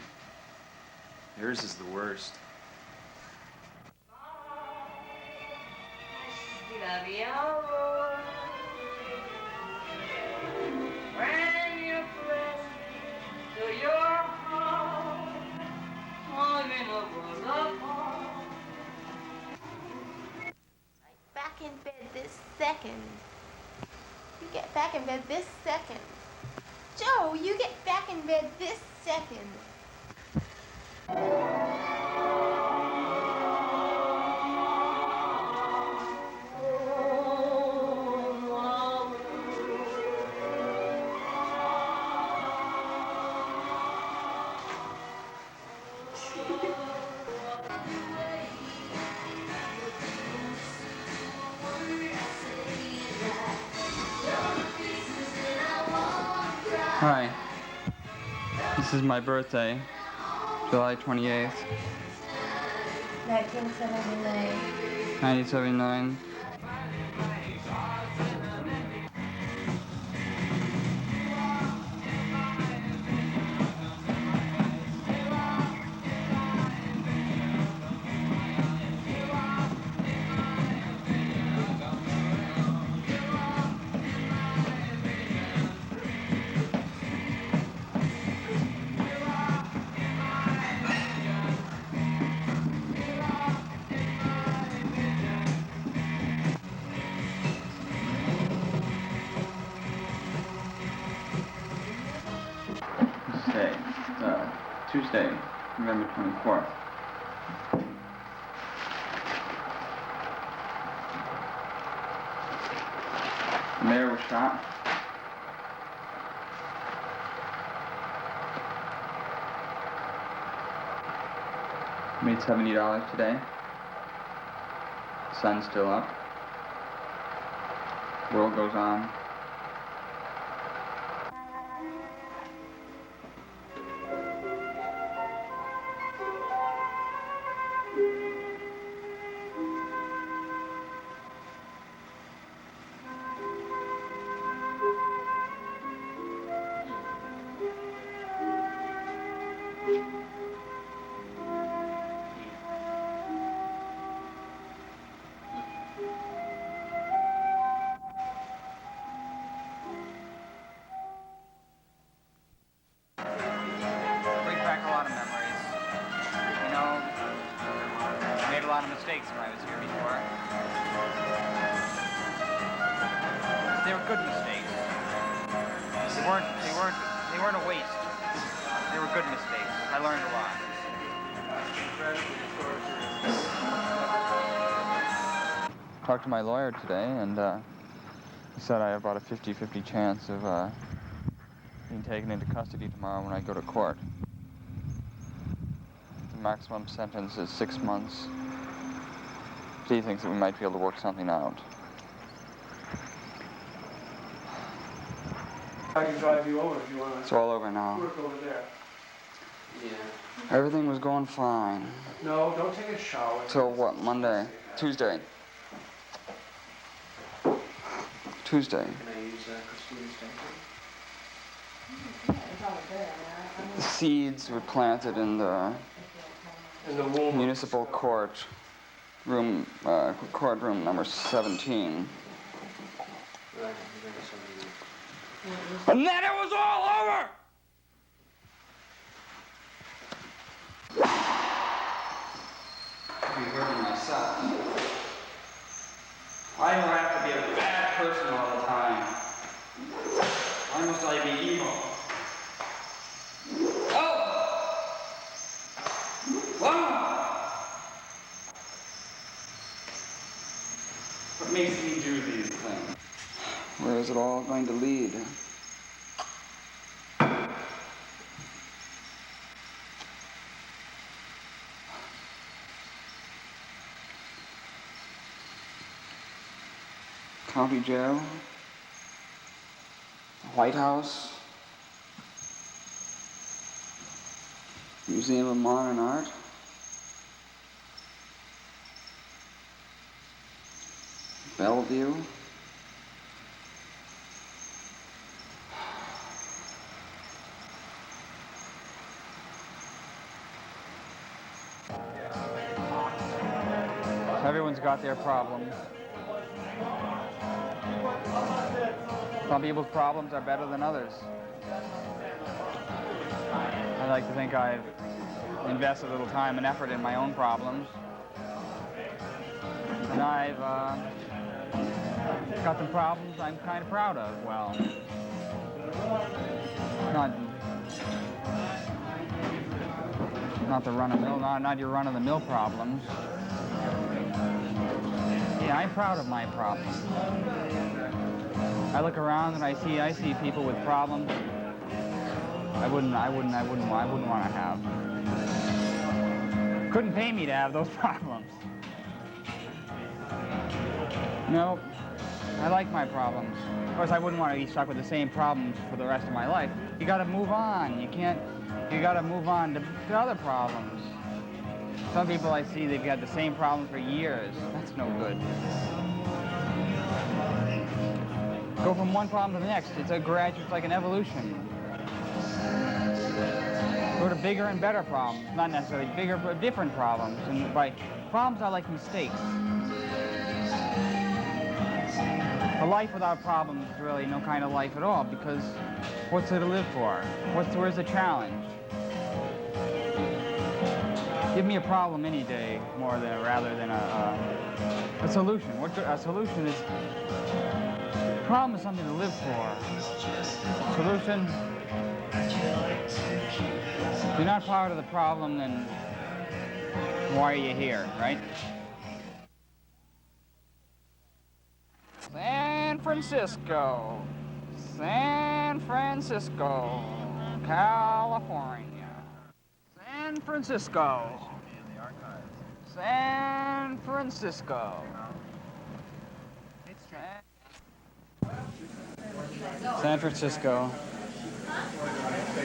Yours is the worst. When you press to your heart, I'm in a world apart. Back in bed this second. You get back in bed this second. Joe, you get back in bed this second. Hi. This is my birthday, July 28th, 1979. 1979. Tuesday, November 24th. The mayor was shot. Made $70 today. Sun's still up. World goes on. mistakes when I was here before. They were good mistakes. They weren't a waste. They were good mistakes. I learned a lot. Talked to my lawyer today, and he said I have about a 50-50 chance of being taken into custody tomorrow when I go to court. The maximum sentence is 6 months. So he thinks that we might be able to work something out. I can drive you over if you want It's to all over now. work over there. Yeah. Everything was going fine. No, don't take a shower. Till what, Monday? Tuesday. Tuesday. Can I use Christina's tank? The seeds were planted in the In the womb. municipal court room, courtroom number 17. Right, And then it was all over! I'll be hurting myself. Why do I have to be a bad person all the time? Why must I be evil? Oh! Wow! What makes me do these things? Where is it all going to lead? County jail? White House? Museum of Modern Art? Bellevue? Everyone's got their problems. Some people's problems are better than others. I like to think I've invested a little time and effort in my own problems. And I've got some problems I'm kind of proud of. Well, not the run-of-the-mill, not your run-of-the-mill problems. Yeah, I'm proud of my problems. I look around and I see people with problems I wouldn't want to have. Couldn't pay me to have those problems. No, I like my problems. Of course, I wouldn't want to be stuck with the same problems for the rest of my life. You got to move on. You got to move on to other problems. Some people I see, they've had the same problem for years. That's no good. Go from one problem to the next. It's like an evolution. Go to bigger and better problems, not necessarily bigger, but different problems. And by problems are like mistakes. A life without problems is really no kind of life at all, because what's there to live for? Where's the challenge? Give me a problem any day rather than a solution. A solution is, problem is something to live for. Solution, if you're not part of the problem, then why are you here, right? San Francisco, California. San Francisco. San Francisco. San Francisco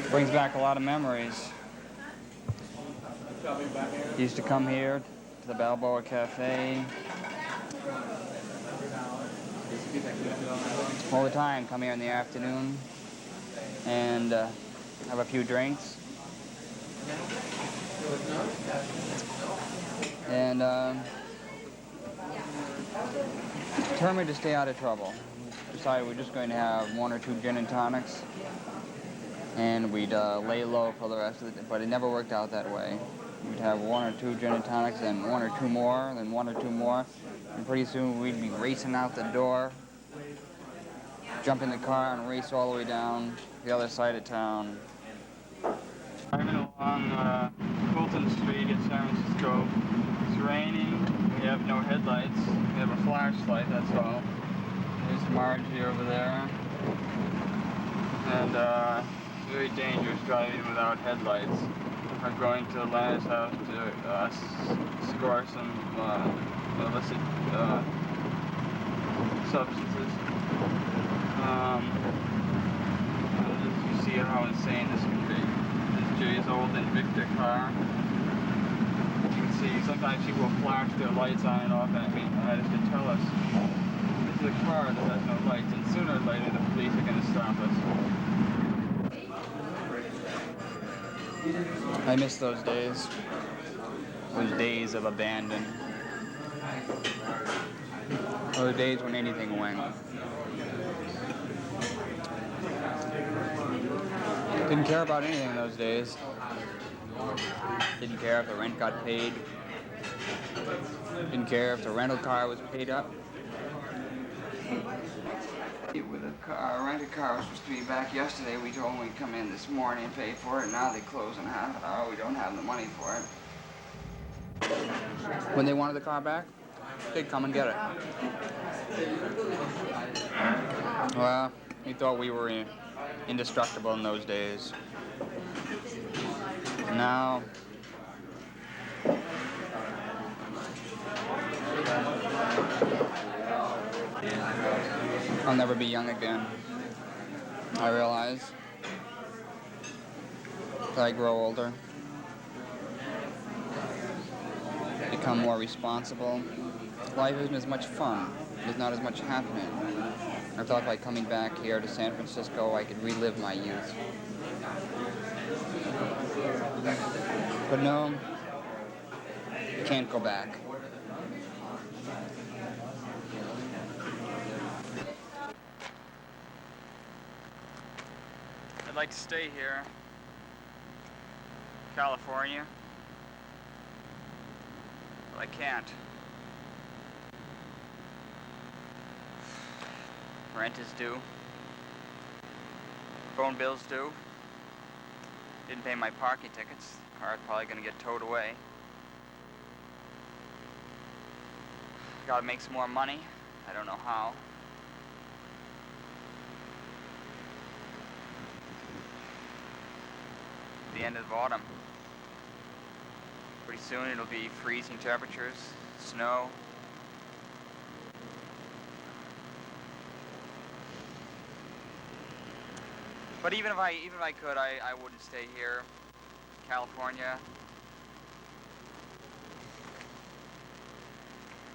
brings back a lot of memories. Used to come here to the Balboa Cafe all the time. Come here in the afternoon and have a few drinks. And determined to stay out of trouble. Decided we're just going to have 1 or 2 gin and tonics, and we'd lay low for the rest of the day, but it never worked out that way. We'd have one or two gin and tonics, then one or two more, then one or two more. And pretty soon we'd be racing out the door, jump in the car and race all the way down the other side of town. Driving along Fulton Street in San Francisco. It's raining. We have no headlights. We have a flashlight, that's all. There's Margie over there. And it's very dangerous driving without headlights. We're going to Lana's house to score some illicit substances. You see how insane this can be. This is Jay's old Invicta car. You can see sometimes people flash their lights on and off at me, and that is to tell us this is a car that has no lights, and sooner or later the police are going to stop us. I miss those days. Those days of abandon. Those days when anything went. Didn't care about anything in those days. Didn't care if the rent got paid. Didn't care if the rental car was paid up. With a rented car was supposed to be back yesterday. We told them we'd come in this morning and pay for it. Now they close in half an hour. We don't have the money for it. When they wanted the car back, they'd come and get it. Well, we thought we were indestructible in those days. Now, I'll never be young again. I realize as I grow older, become more responsible. Life isn't as much fun. There's not as much happening. I thought by coming back here to San Francisco, I could relive my youth. But no, you can't go back. I'd like to stay here, California, but I can't. Rent is due. Phone bills due. Didn't pay my parking tickets. Car's probably gonna get towed away. Gotta make some more money. I don't know how. The end of autumn. Pretty soon it'll be freezing temperatures, snow. But even if I could, I wouldn't stay here, California.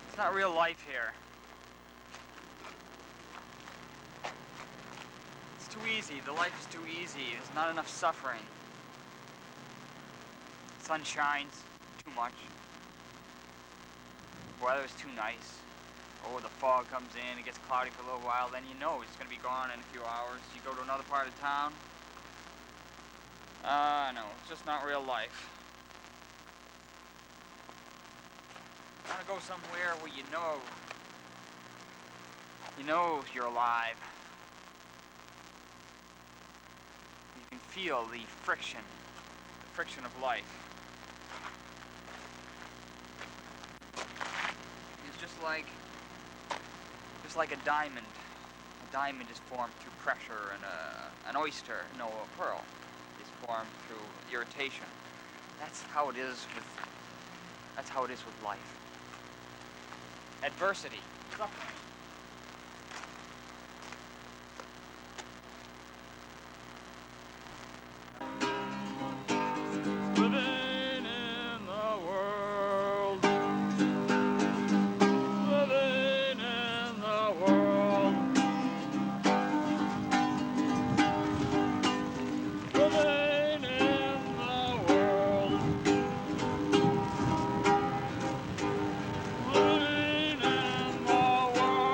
It's not real life here. It's too easy. The life is too easy. There's not enough suffering. Sun shines too much. Weather's too nice. Oh, the fog comes in, it gets cloudy for a little while, then you know it's going to be gone in a few hours. You go to another part of town. No, it's just not real life. You want to go somewhere where you know you're alive. You can feel the friction of life. It's just like a diamond. A diamond is formed through pressure, and an oyster, no, a pearl, is formed through irritation. That's how it is with life. Adversity, suffering. Living in the world. Living in the world. Living in the world. Living in the world.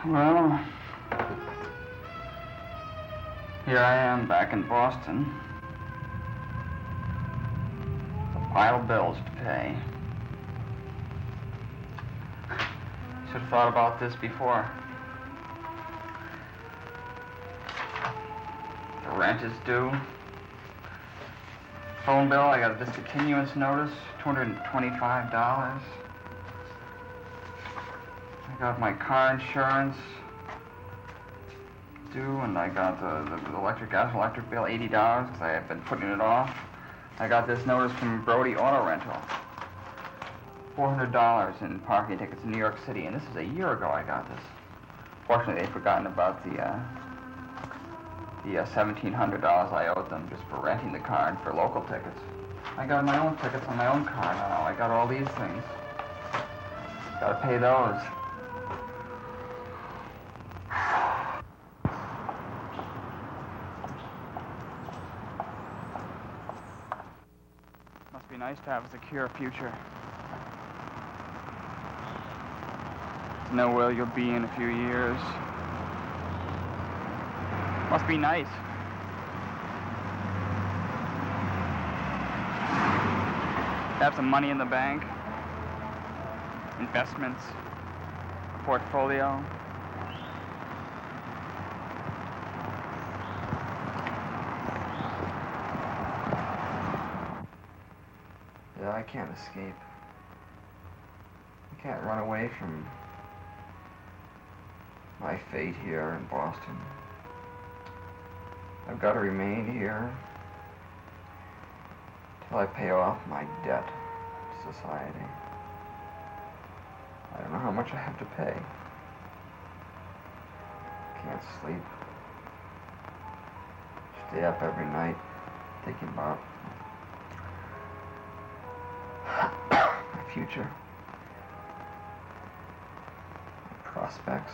Well, here I am back in Boston. A pile of bills to pay. Should have thought about this before. The rent is due. Phone bill, I got a discontinuance notice, $225. I got my car insurance due, and I got the electric, gas and electric bill, $80, because I have been putting it off. I got this notice from Brody Auto Rental. $400 in parking tickets in New York City, and this is a year ago I got this. Fortunately, they'd forgotten about the $1,700 I owed them just for renting the car and for local tickets. I got my own tickets on my own car now. I got all these things. Gotta pay those. Must be nice to have a secure future. To know where you'll be in a few years. Must be nice. Have some money in the bank. Investments. A portfolio. Yeah, I can't escape. I can't run away from my fate here in Boston. I've got to remain here till I pay off my debt to society. I don't know how much I have to pay. Can't sleep. Stay up every night thinking about my future, my prospects.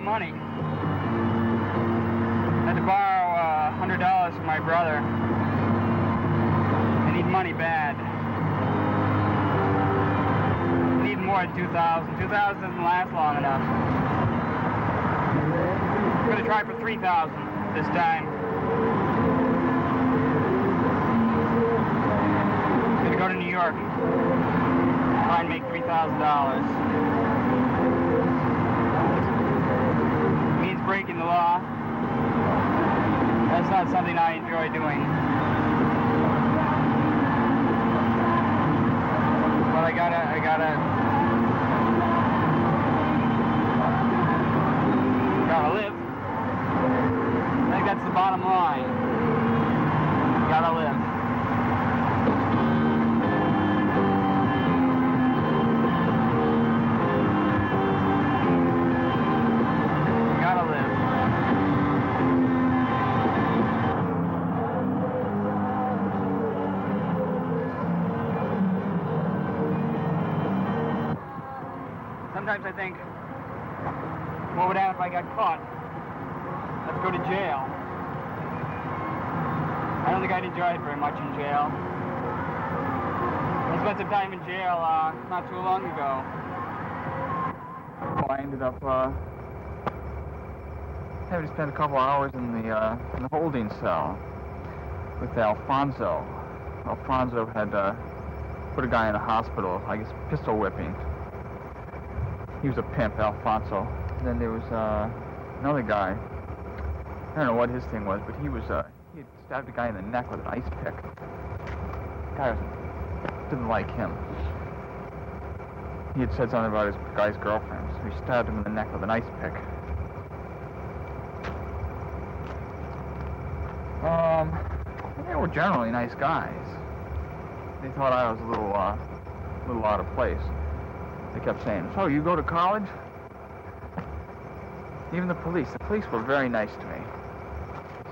Money. I had to borrow $100 from my brother. I need money bad. I need more than $2,000. $2,000 doesn't last long enough. I'm gonna try for $3,000 this time. I'm gonna go to New York. Try and make $3,000. Breaking the law. That's not something I enjoy doing. But I gotta live. I think that's the bottom line. Gotta live. Sometimes I think, what would happen if I got caught? Let's go to jail. I don't think I'd enjoy it very much in jail. I spent some time in jail not too long ago. I ended up having to spend a couple hours in the holding cell with Alfonso. Alfonso had put a guy in the hospital, I guess, pistol whipping. He was a pimp, Alfonso. And then there was another guy. I don't know what his thing was, but he had stabbed a guy in the neck with an ice pick. The guy didn't like him. He had said something about his guy's girlfriend, so he stabbed him in the neck with an ice pick. They were generally nice guys. They thought I was a little out of place. They kept saying, "So, you go to college?" Even the police were very nice to me.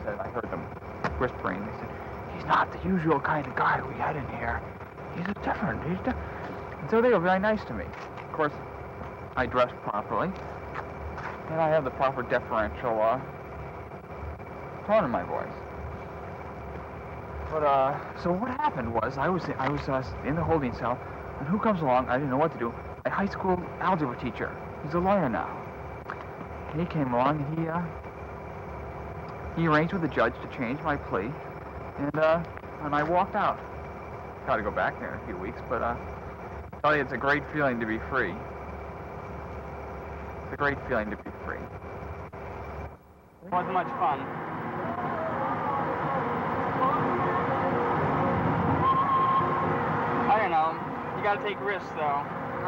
Said, I heard them whispering. They said, he's not the usual kind of guy we had in here. He's different. And so they were very nice to me. Of course, I dressed properly, and I have the proper deferential tone in my voice. But so what happened was I was in the holding cell, and who comes along? I didn't know what to do. A high school algebra teacher. He's a lawyer now. And he came along, and he arranged with the judge to change my plea, and I walked out. Got to go back there in a few weeks, but I tell you, it's a great feeling to be free. It's a great feeling to be free. It wasn't much fun. I don't know. You gotta take risks, though. You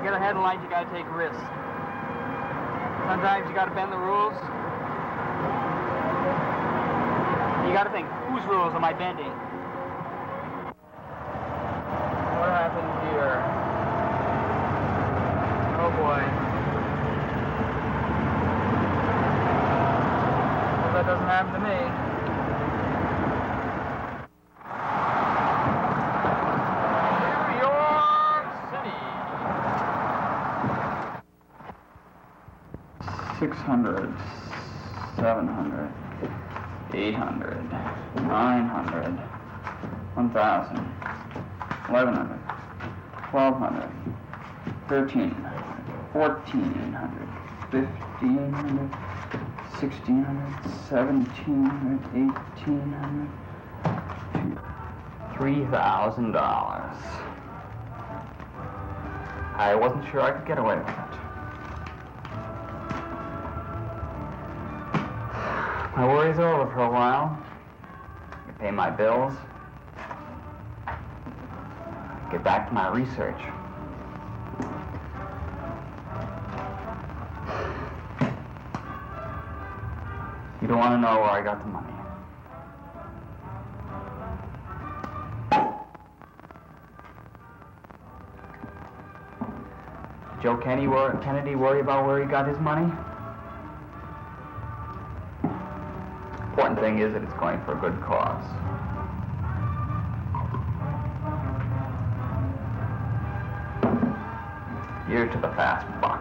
gotta head in life, you gotta take risks. Sometimes you gotta bend the rules. You gotta think, whose rules am I bending? What happened here? Oh boy. Well, that doesn't happen to me. New York City. 600, 700, 800, 900, 1,000, 1,100, 1,200, 1,300, 1,400, 1,500, 1,600, 1,700, 1,800, $3,000. I wasn't sure I could get away with it. My worries are over for a while. I can pay my bills. Get back to my research. You don't want to know where I got the money. Did Joe Kennedy worry about where he got his money? Important thing is that it's going for a good cause. You're to the fast buck.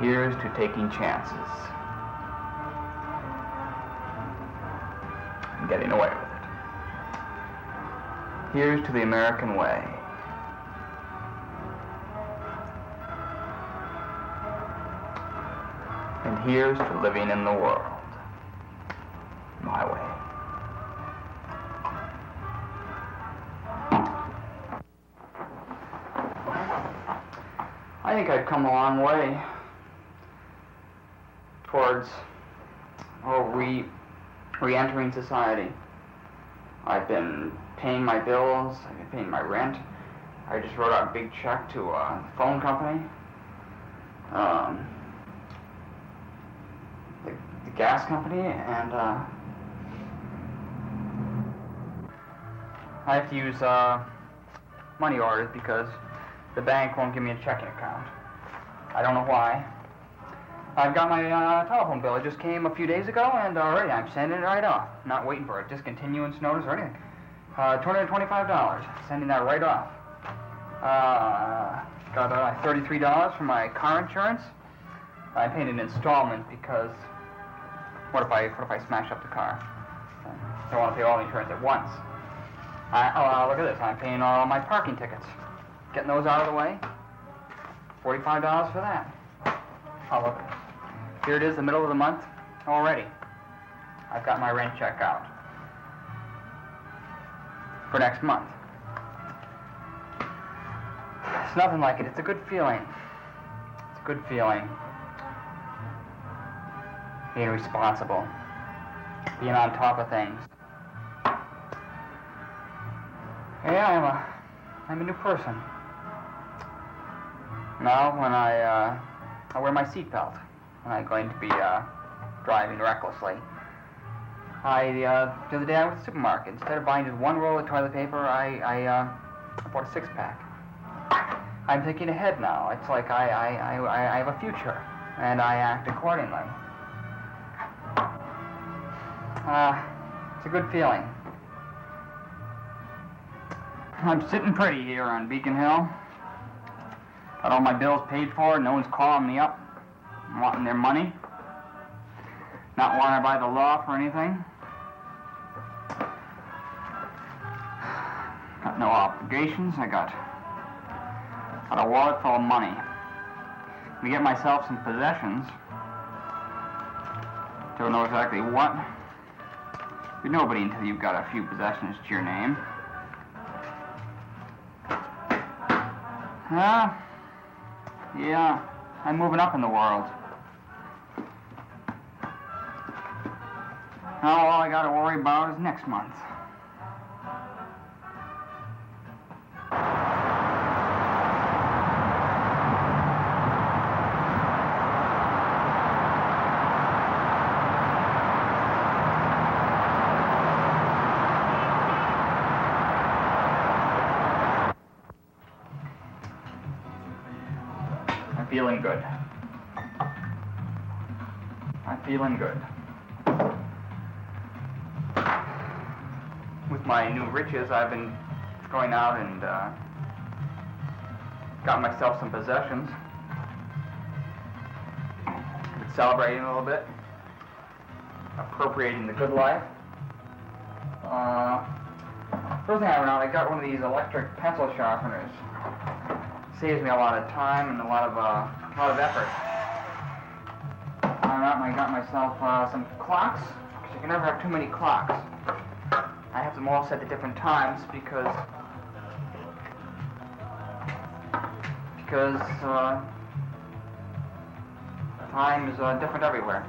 Here's to taking chances and getting away with it. Here's to the American way. And here's to living in the world my way. I think I've come a long way towards re-entering society. I've been paying my bills, I've been paying my rent. I just wrote out a big check to a phone company. The gas company, and I have to use money orders because the bank won't give me a checking account. I don't know why. I've got my telephone bill. It just came a few days ago, and already I'm sending it right off. Not waiting for a discontinuance notice or anything. $225. Sending that right off. Got $33 for my car insurance. I paid an installment because what if I smash up the car? I don't want to pay all the insurance at once. Look at this. I'm paying all my parking tickets. Getting those out of the way. $45 for that. Oh, look at this. Here it is, the middle of the month already. I've got my rent check out for next month. It's nothing like it. It's a good feeling. It's a good feeling. Being responsible. Being on top of things. Yeah, I'm a new person. Now, when I wear my seatbelt when I'm going to be driving recklessly. The other day I went to the supermarket. Instead of buying just one roll of toilet paper, I bought a 6-pack. I'm thinking ahead now. It's like I have a future, and I act accordingly. It's a good feeling. I'm sitting pretty here on Beacon Hill. Got all my bills paid for. No one's calling me up, wanting their money. Not wanted by the law for anything. Got no obligations. I got a wallet full of money. Let me get myself some possessions. Don't know exactly what. You're nobody until you've got a few possessions to your name. Yeah, I'm moving up in the world. Now all I gotta worry about is next month. I'm feeling good. I'm feeling good. With my new riches, I've been going out and got myself some possessions. Been celebrating a little bit. Appropriating the good life. First thing I went out, I got one of these electric pencil sharpeners. Saves me a lot of time and a lot of effort. I went out and I got myself some clocks, because you can never have too many clocks. I have them all set at different times because time is different everywhere.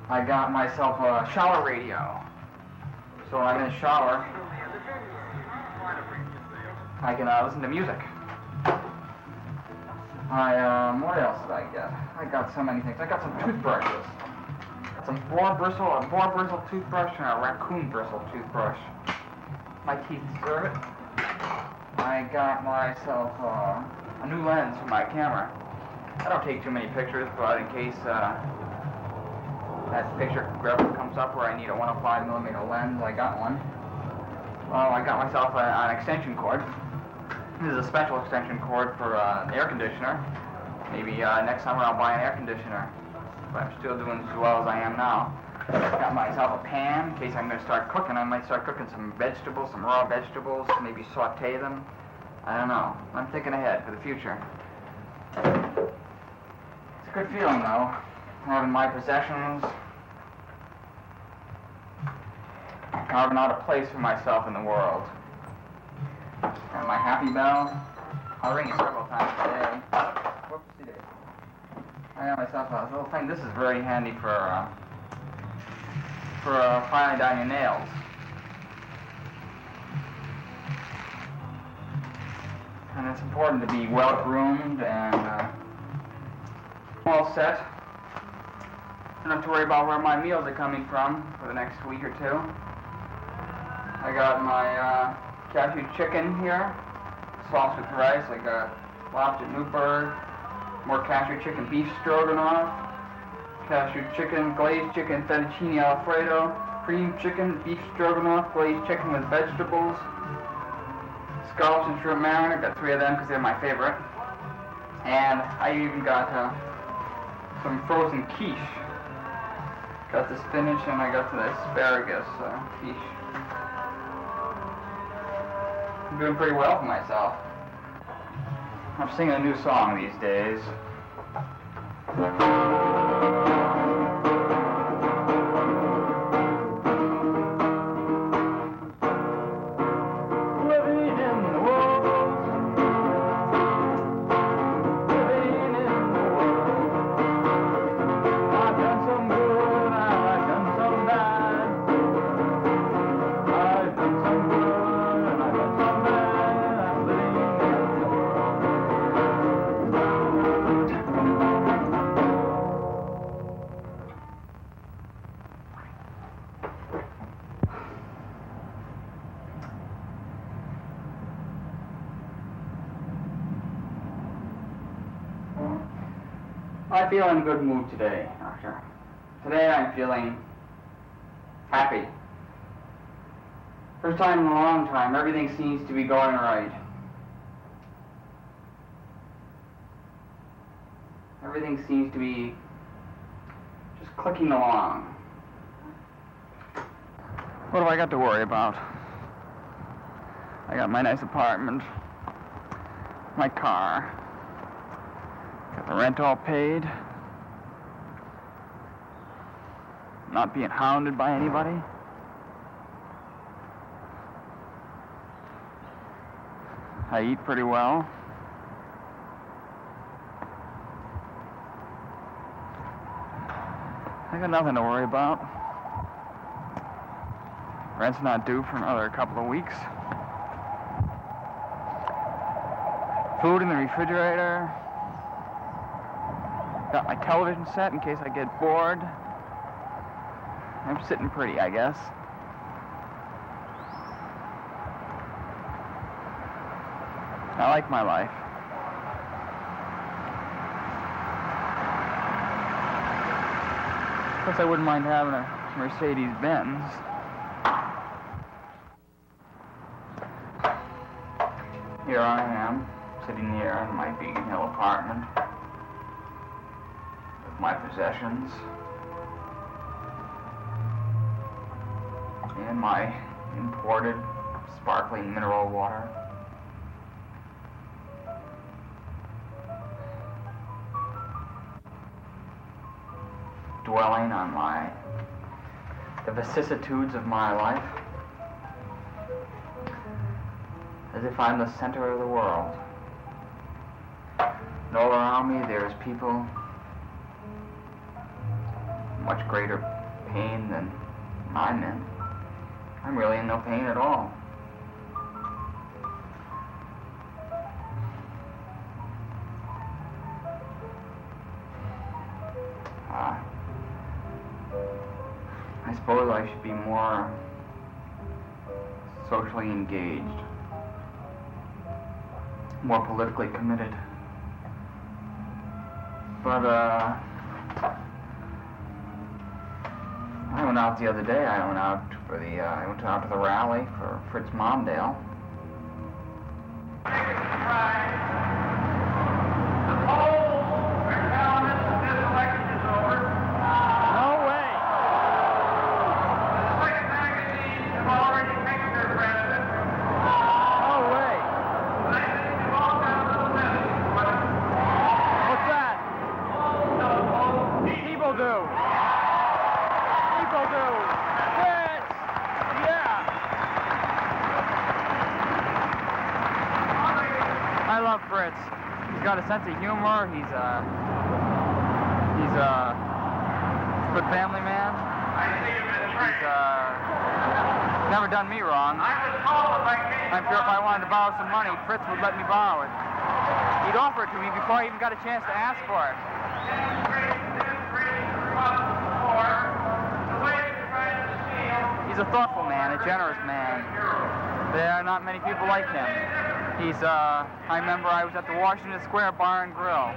I got myself a shower radio, so when I'm in the shower, I can listen to music. What else did I get? I got so many things. I got some toothbrushes. Some boar bristle toothbrush and a raccoon bristle toothbrush. My teeth deserve it. I got myself a new lens for my camera. I don't take too many pictures, but in case that picture graphic comes up where I need a 105mm lens, I got one. Well, I got myself an extension cord. This is a special extension cord for an air conditioner. Maybe next summer I'll buy an air conditioner. But I'm still doing as well as I am now. Got myself a pan in case I'm going to start cooking. I might start cooking some vegetables, some raw vegetables, maybe saute them. I don't know. I'm thinking ahead for the future. It's a good feeling, though, having my possessions, carving out a place for myself in the world. And my happy bell, I'll ring it several times today. Whoopsie daisy. I got myself a little thing. This is very handy for filing down your nails. And it's important to be well groomed and all set. Don't have to worry about where my meals are coming from for the next week or two. I got my cashew chicken here, sauce with rice. I got lobster Newburgh, more cashew chicken beef stroganoff, cashew chicken, glazed chicken, fettuccine alfredo, cream chicken, beef stroganoff, glazed chicken with vegetables, scallops and shrimp marinara. Got 3 of them because they're my favorite. And I even got some frozen quiche. Got the spinach and I got the asparagus quiche. I'm doing pretty well for myself. I'm singing a new song these days. I feel in a good mood today, Doctor. Today I'm feeling happy. First time in a long time, everything seems to be going right. Everything seems to be just clicking along. What do I got to worry about? I got my nice apartment, my car, got the rent all paid, not being hounded by anybody. I eat pretty well. I got nothing to worry about. Rent's not due for another couple of weeks. Food in the refrigerator. Got my television set in case I get bored. I'm sitting pretty, I guess. I like my life. Of course, I wouldn't mind having a Mercedes-Benz. Here I am, sitting here in my Beacon Hill apartment with my possessions and my imported sparkling mineral water. Dwelling on the vicissitudes of my life, as if I'm the center of the world. And all around me there's people much greater pain than I'm in. I'm really in no pain at all. I suppose I should be more socially engaged, more politically committed. But, I went out the other day. I went out to the rally for Fritz Mondale. He's got a sense of humor. He's a good family man. He's never done me wrong. I'm sure if I wanted to borrow some money, Fritz would let me borrow it. He'd offer it to me before I even got a chance to ask for it. He's a thoughtful man, a generous man. There are not many people like him. I remember I was at the Washington Square Bar and Grill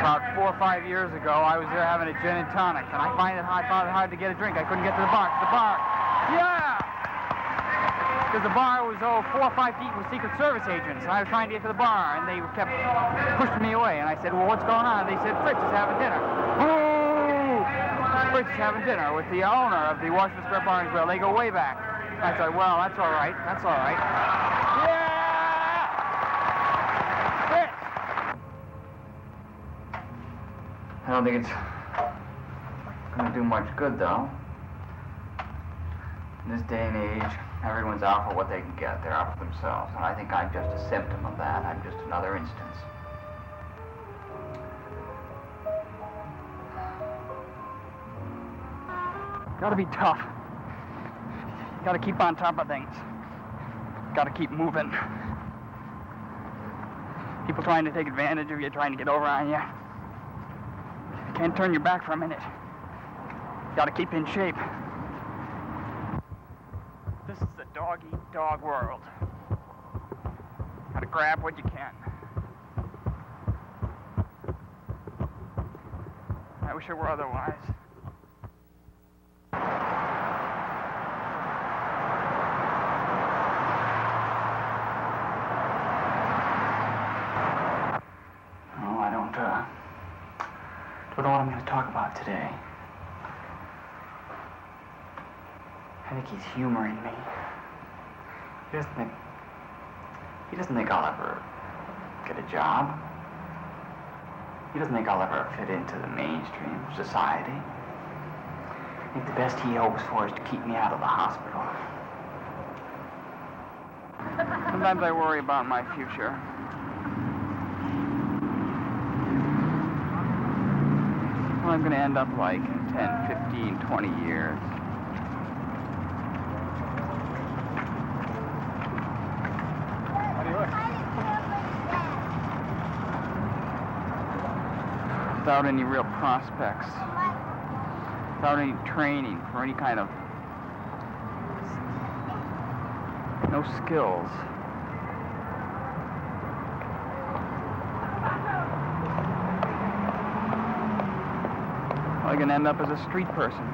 about 4 or 5 years ago. I was there having a gin and tonic, and I found it hard to get a drink. I couldn't get to the bar. Because the bar was 4 or 5 deep with Secret Service agents, and I was trying to get to the bar, and they kept pushing me away. And I said, well, what's going on? They said, Fritz is having dinner. Ooh! Fritz is having dinner with the owner of the Washington Square Bar and Grill. They go way back. I said, well, that's all right. That's all right. I don't think it's going to do much good, though. In this day and age, everyone's out for what they can get. They're out for themselves. And I think I'm just a symptom of that. I'm just another instance. Gotta be tough. Gotta keep on top of things. Gotta keep moving. People trying to take advantage of you, trying to get over on you. Can't turn your back for a minute. Gotta keep in shape. This is the dog-eat-dog world. Gotta grab what you can. I wish it were otherwise. Oh, I don't know what I'm going to talk about today. I think he's humoring me. He doesn't think I'll ever get a job. He doesn't think I'll ever fit into the mainstream society. I think the best he hopes for is to keep me out of the hospital. Sometimes I worry about my future. Well, I'm going to end up like 10, 15, 20 years. Without any real prospects, without any training for any kind of, no skills. I'm gonna end up as a street person.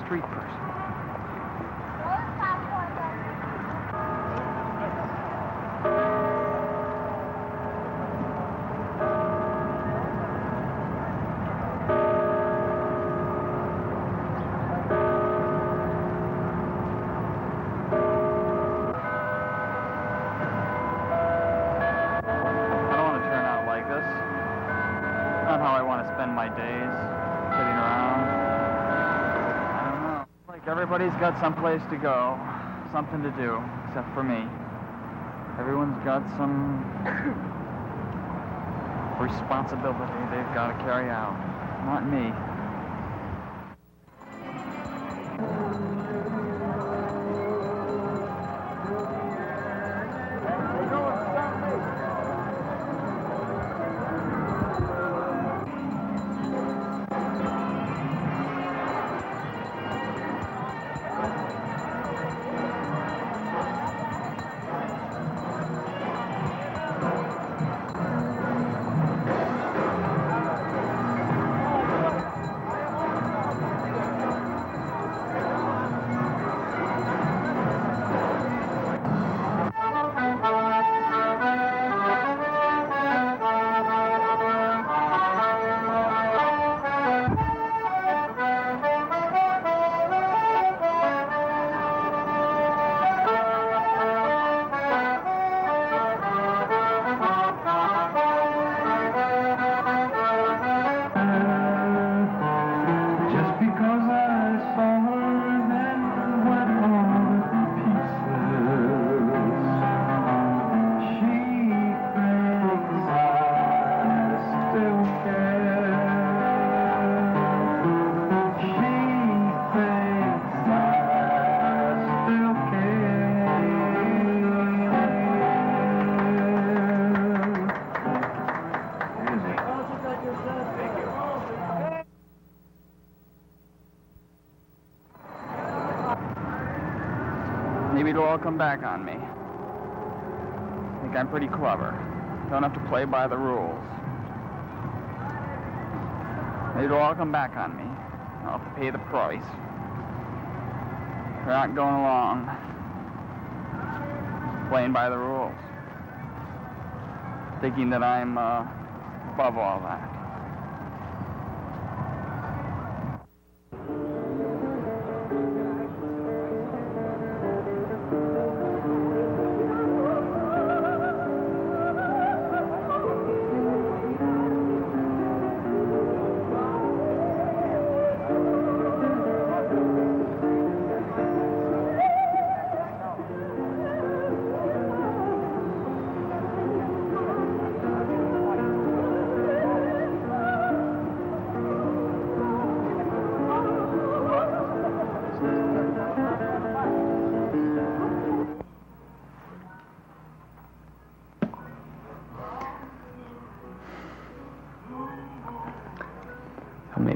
Street person. I don't want to turn out like this. Not how I want to spend my days, sitting around. I don't know. Like everybody's got someplace to go, something to do, except for me. Everyone's got some responsibility they've got to carry out. Not me. Maybe it'll all come back on me. I think I'm pretty clever. Don't have to play by the rules. Maybe it'll all come back on me. I'll have to pay the price for not going along, playing by the rules, thinking that I'm above all that.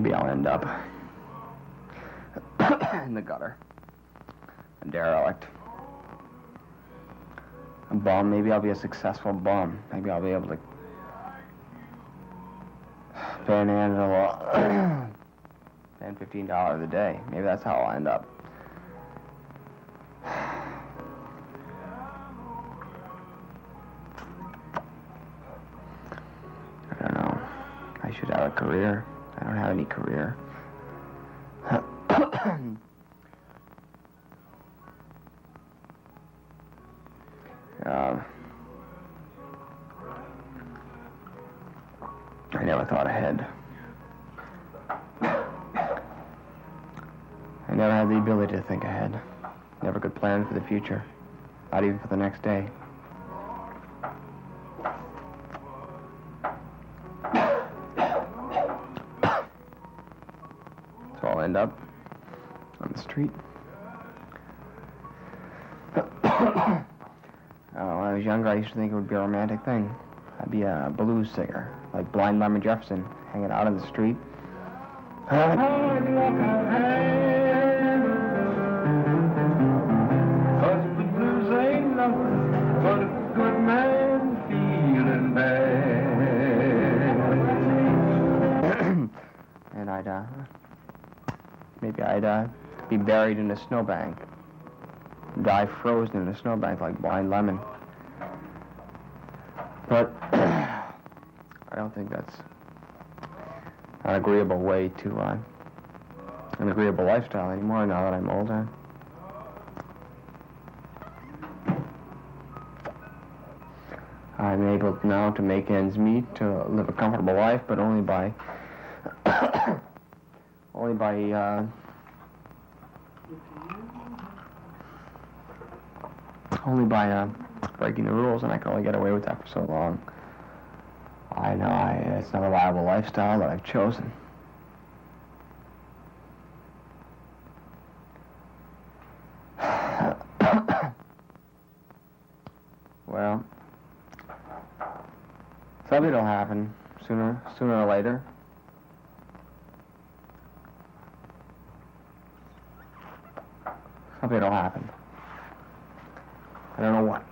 maybe I'll end up in the gutter. A derelict. A bum. Maybe I'll be a successful bum. Maybe I'll be able to panhandle $10, $15 a day. Maybe that's how I'll end up. I don't know. I should have a career. I don't have any career. I never thought ahead. I never had the ability to think ahead. Never could plan for the future. Not even for the next day. So I'll end up on the street. When I was younger, I used to think it would be a romantic thing. I'd be a blues singer, like Blind Lemon Jefferson, hanging out on the street. And maybe I'd be buried in a snowbank, die frozen in a snowbank like Blind Lemon. But I don't think that's an agreeable way to, an agreeable lifestyle anymore now that I'm older. I'm able now to make ends meet, to live a comfortable life, but only by breaking the rules, and I can only get away with that for so long. I know it's not a viable lifestyle that I've chosen. Well, something will happen sooner or later. Something will happen. I don't know what.